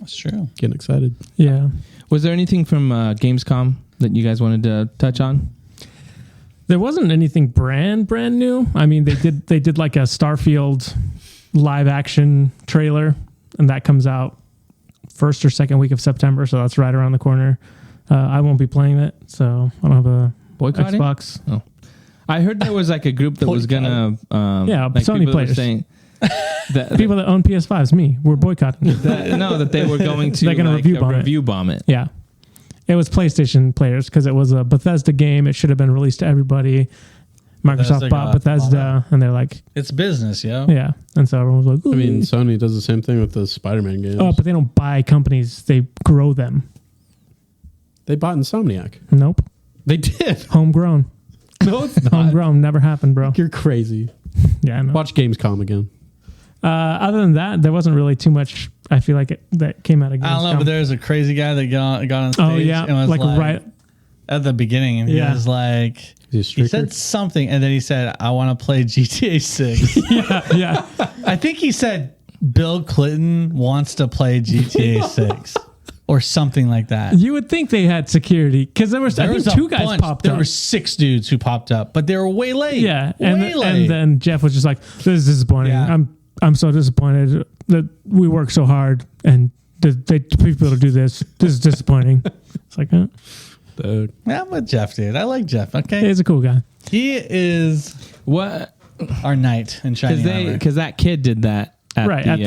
That's true. Getting excited. Yeah. Was there anything from Gamescom that you guys wanted to touch on? There wasn't anything brand new. I mean, they did like a Starfield live action trailer, and that comes out first or second week of September, so that's right around the corner. I won't be playing it, so I don't have a Boycotting? Xbox. Oh, I heard there was like a group that was gonna Yeah, like Sony people that were players. saying that, People that own PS5s, me, we're boycotting. that they were going to They're gonna like, review bomb it. Yeah. It was PlayStation players because it was a Bethesda game. It should have been released to everybody. Microsoft Bethesda bought got Bethesda, and they're like, It's business, yo. yeah. And so everyone was like, I mean, "Ooh." Sony does the same thing with the Spider-Man games. Oh, but they don't buy companies; they grow them. They bought Insomniac. Nope, They did. homegrown. No, it's not. Homegrown never happened, bro. You're crazy. Yeah, I know. Watch Gamescom again. Other than that, there wasn't really too much. I feel like that came out of. I don't know, Gamescom. but there's a crazy guy that got on stage. Oh yeah, and was like right. at the beginning, and Yeah. he was like, He's a he streaker? said something, and then he said, "I want to play GTA 6." Yeah, I think he said Bill Clinton wants to play GTA 6 or something like that. you would think they had security because there was. I think a two guys bunch. popped There up. were 6 dudes who popped up, but they were way late. Yeah, way late. and then Jeff was just like, "This is disappointing. Yeah. I'm so disappointed that we work so hard and people to do this. This is disappointing." It's like, Yeah, I'm with Jeff, dude. I like Jeff. Okay, he's a cool guy. he is What? our knight in shining armor. Because that kid did that at Right, the, at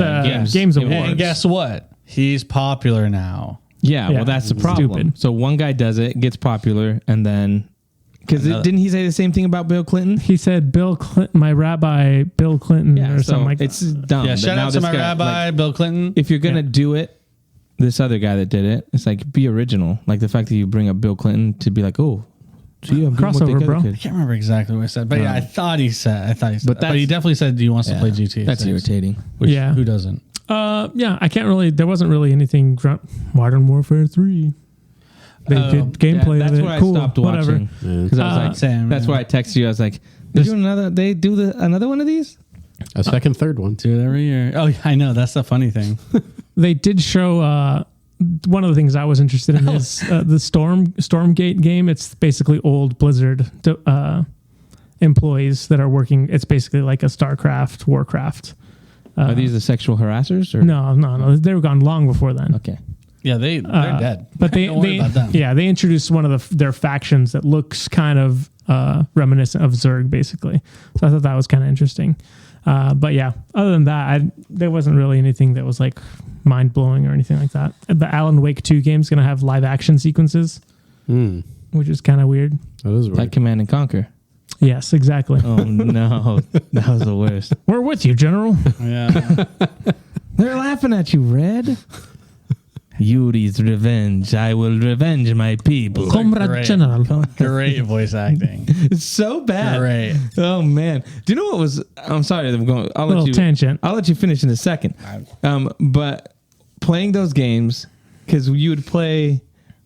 the Games And Awards. guess what? He's popular now. Yeah, Yeah, well, that's the problem. stupid. So one guy does it, gets popular, and then because didn't he say the same thing about Bill Clinton? He said Bill Clinton, my rabbi Bill Clinton, or so something like that. it's dumb. Yeah, that shout now out to this my guy, rabbi, like, Bill Clinton. if you're gonna do it, this other guy that did it, it's like be original. Like the fact that you bring up Bill Clinton to be like, oh, so you have Crossover, bro. I can't remember exactly what I said, but yeah, I thought he said. But that's- he definitely said he wants to play GTA. That's 6, irritating. Which, Yeah. who doesn't? Yeah, I can't really. There wasn't really anything. Modern Warfare 3. They did gameplay that's of it. where Cool, I stopped whatever. watching because I was like, Same, that's yeah. why I texted you. I was like, they do another. They do another one of these. A second, third one. Do it every year. Oh, yeah, I know. That's the funny thing. They did show. One of the things I was interested in is the Stormgate game. It's basically old Blizzard employees that are working. It's basically like a StarCraft, Warcraft. Are these the sexual harassers? Or? No. They were gone long before then. Okay. Yeah, they're dead. But Don't worry about them. they introduced one of their factions that looks kind of reminiscent of Zerg, basically. So I thought that was kind of interesting. But yeah, other than that, there wasn't really anything that was like mind blowing or anything like that. The Alan Wake 2 game is going to have live action sequences, which is kind of weird. That is weird. Like Command and Conquer. Yes, exactly. Oh no, that was the worst. We're with you, General. Yeah. They're laughing at you, Red. Yuri's revenge. I will revenge my people. Comrade Great. General. Great voice acting. It's so bad. Great. Oh man. Do you know what was? I'm sorry. I'm going. I'll let Little you. tangent. I'll let you finish in a second. But playing those games because you would play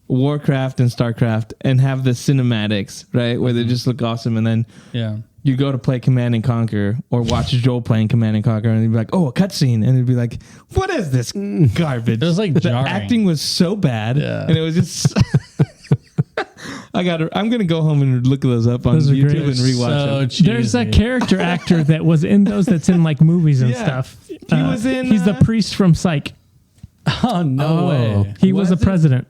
Warcraft and StarCraft and have the cinematics, right, where they just look awesome, and then Yeah. you go to play Command and Conquer or watch Joel playing Command and Conquer, and you'd be like, "Oh, a cutscene," and it'd be like, "What is this garbage?" It was like the jarring. acting was so bad, Yeah. and it was just. I'm gonna go home and look those up on Those are YouTube great. and rewatch So them. cheesy. There's that character actor that was in those that's in like movies and Yeah. stuff. He was in, He's the priest from Psych. Oh, no way. He was Was a it? president.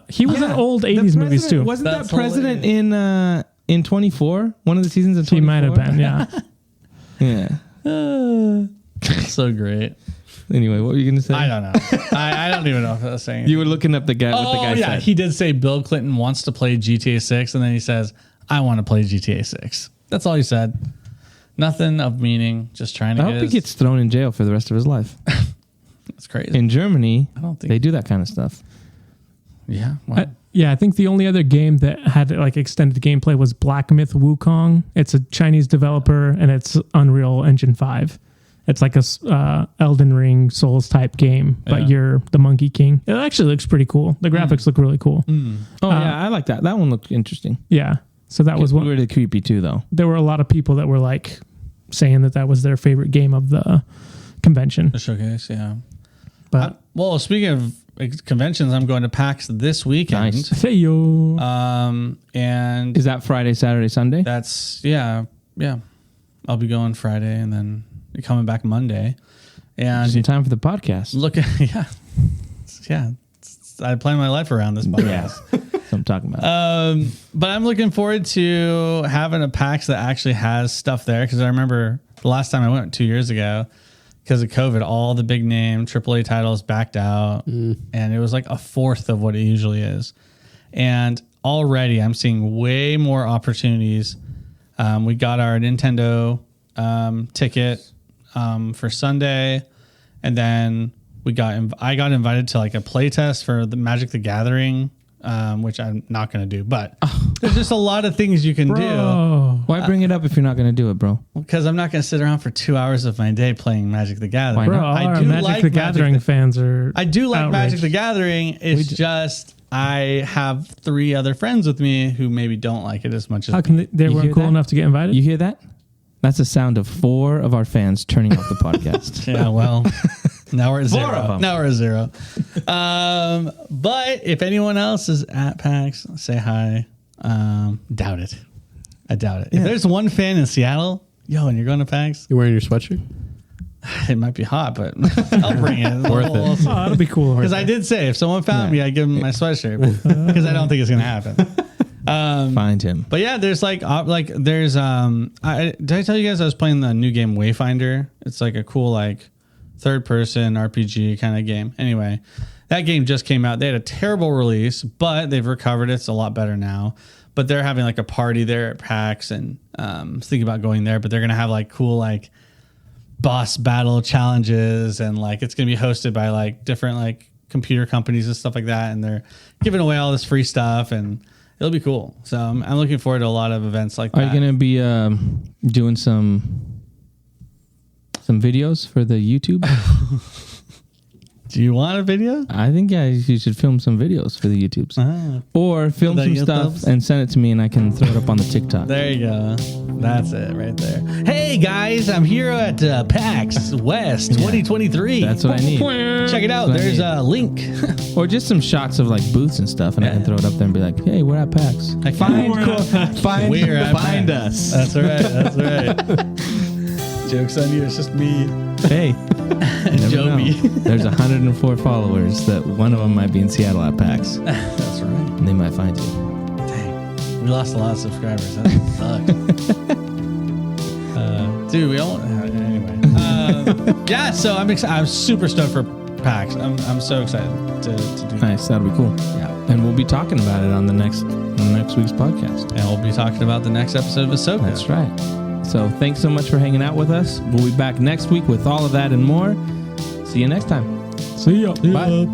He was in old The 80s movies president- too. Wasn't That's that president in 24? One of the seasons of 24? He might have been, yeah. Yeah. So great. Anyway, what were you gonna say? I don't know. I don't even know if I was saying. You were looking up the guy. what the guy yeah. said. He did say Bill Clinton wants to play GTA 6, and then he says, I want to play GTA 6. That's all he said. Nothing of meaning. Just trying to. I hope he gets thrown in jail for the rest of his life. That's crazy. In Germany, I don't think they do that kind of stuff. Yeah. Wow. I think the only other game that had like extended gameplay was Black Myth Wukong. It's a Chinese developer and it's Unreal Engine 5. It's like a Elden Ring Souls type game, but you're the Monkey King. It actually looks pretty cool. The graphics look really cool. Oh yeah, I like that. That one looked interesting. Yeah. So that was one. Really creepy too, though. There were a lot of people that were like saying that was their favorite game of the convention. The showcase, yeah. But well, speaking of conventions, I'm going to PAX this weekend. Nice. say yo. And Is that Friday, Saturday, Sunday? that's yeah. I'll be going Friday and then coming back Monday. And Just in time for the podcast. look at yeah. I plan my life around this podcast. That's what I'm talking about. But I'm looking forward to having a PAX that actually has stuff there because I remember the last time I went 2 years ago, because of COVID, all the big name AAA titles backed out, and it was like a fourth of what it usually is. And already I'm seeing way more opportunities. We got our Nintendo ticket for Sunday, and then I got invited to like a play test for the Magic the Gathering, which I'm not going to do, but there's just a lot of things you can do. Oh, Why bring it up if you're not going to do it, bro? Because I'm not going to sit around for 2 hours of my day playing Magic the Gathering. bro, all I our do Magic like the Gathering fans are. I do like Magic outraged. the Gathering. It's just I have 3 other friends with me who maybe don't like it as much as How can they You weren't hear cool that? enough to get invited? You hear that? That's the sound of 4 of our fans turning off the podcast. Yeah, well, now we're at 0. of them. Now we're at 0. But if anyone else is at PAX, say hi. Doubt it. I doubt it. If there's one fan in Seattle, and you're going to PAX, You wearing your sweatshirt? it might be hot, but I'll bring it. Worth it. Oh, that'll be cool. Because I did say if someone found me, I'd give them my sweatshirt because I don't think it's going to happen. Find him. But yeah, there's did I tell you guys I was playing the new game Wayfinder? It's like a cool like third person RPG kind of game. Anyway, that game just came out. They had a terrible release, but they've recovered it. It's a lot better now. But they're having like a party there at PAX and thinking about going there, but they're going to have like cool like boss battle challenges and like it's going to be hosted by like different like computer companies and stuff like that. And they're giving away all this free stuff and it'll be cool. So I'm looking forward to a lot of events like that. Are you going to be doing some videos for the YouTube? Do you want a video? I think you should film some videos for the YouTubes. Or film The some stuff YouTubes? and send it to me and I can throw it up on the TikTok. There you go. That's it right there. Hey guys, I'm here at PAX West 2023. That's what I need. Check it out. That's what I There's need. a link. Or just some shots of like booths and stuff and I can throw it up there and be like, hey, we're at PAX. Find We're at find PAX. us. That's right. That's right. Joke's on you. It's just me Hey, and never know. Joby. There's 104 followers that one of them might be in Seattle at PAX That's right. and they might find you. Dang. We lost a lot of subscribers. That sucks. Dude, we don't. Anyway. Yeah, so I'm super stoked for PAX. I'm so excited to do that. Nice, that'll be cool. Yeah. And we'll be talking about it on the next week's podcast. And we'll be talking about the next episode of Ahsoka. That's right. So thanks so much for hanging out with us. We'll be back next week with all of that and more. See you next time. See ya. Bye.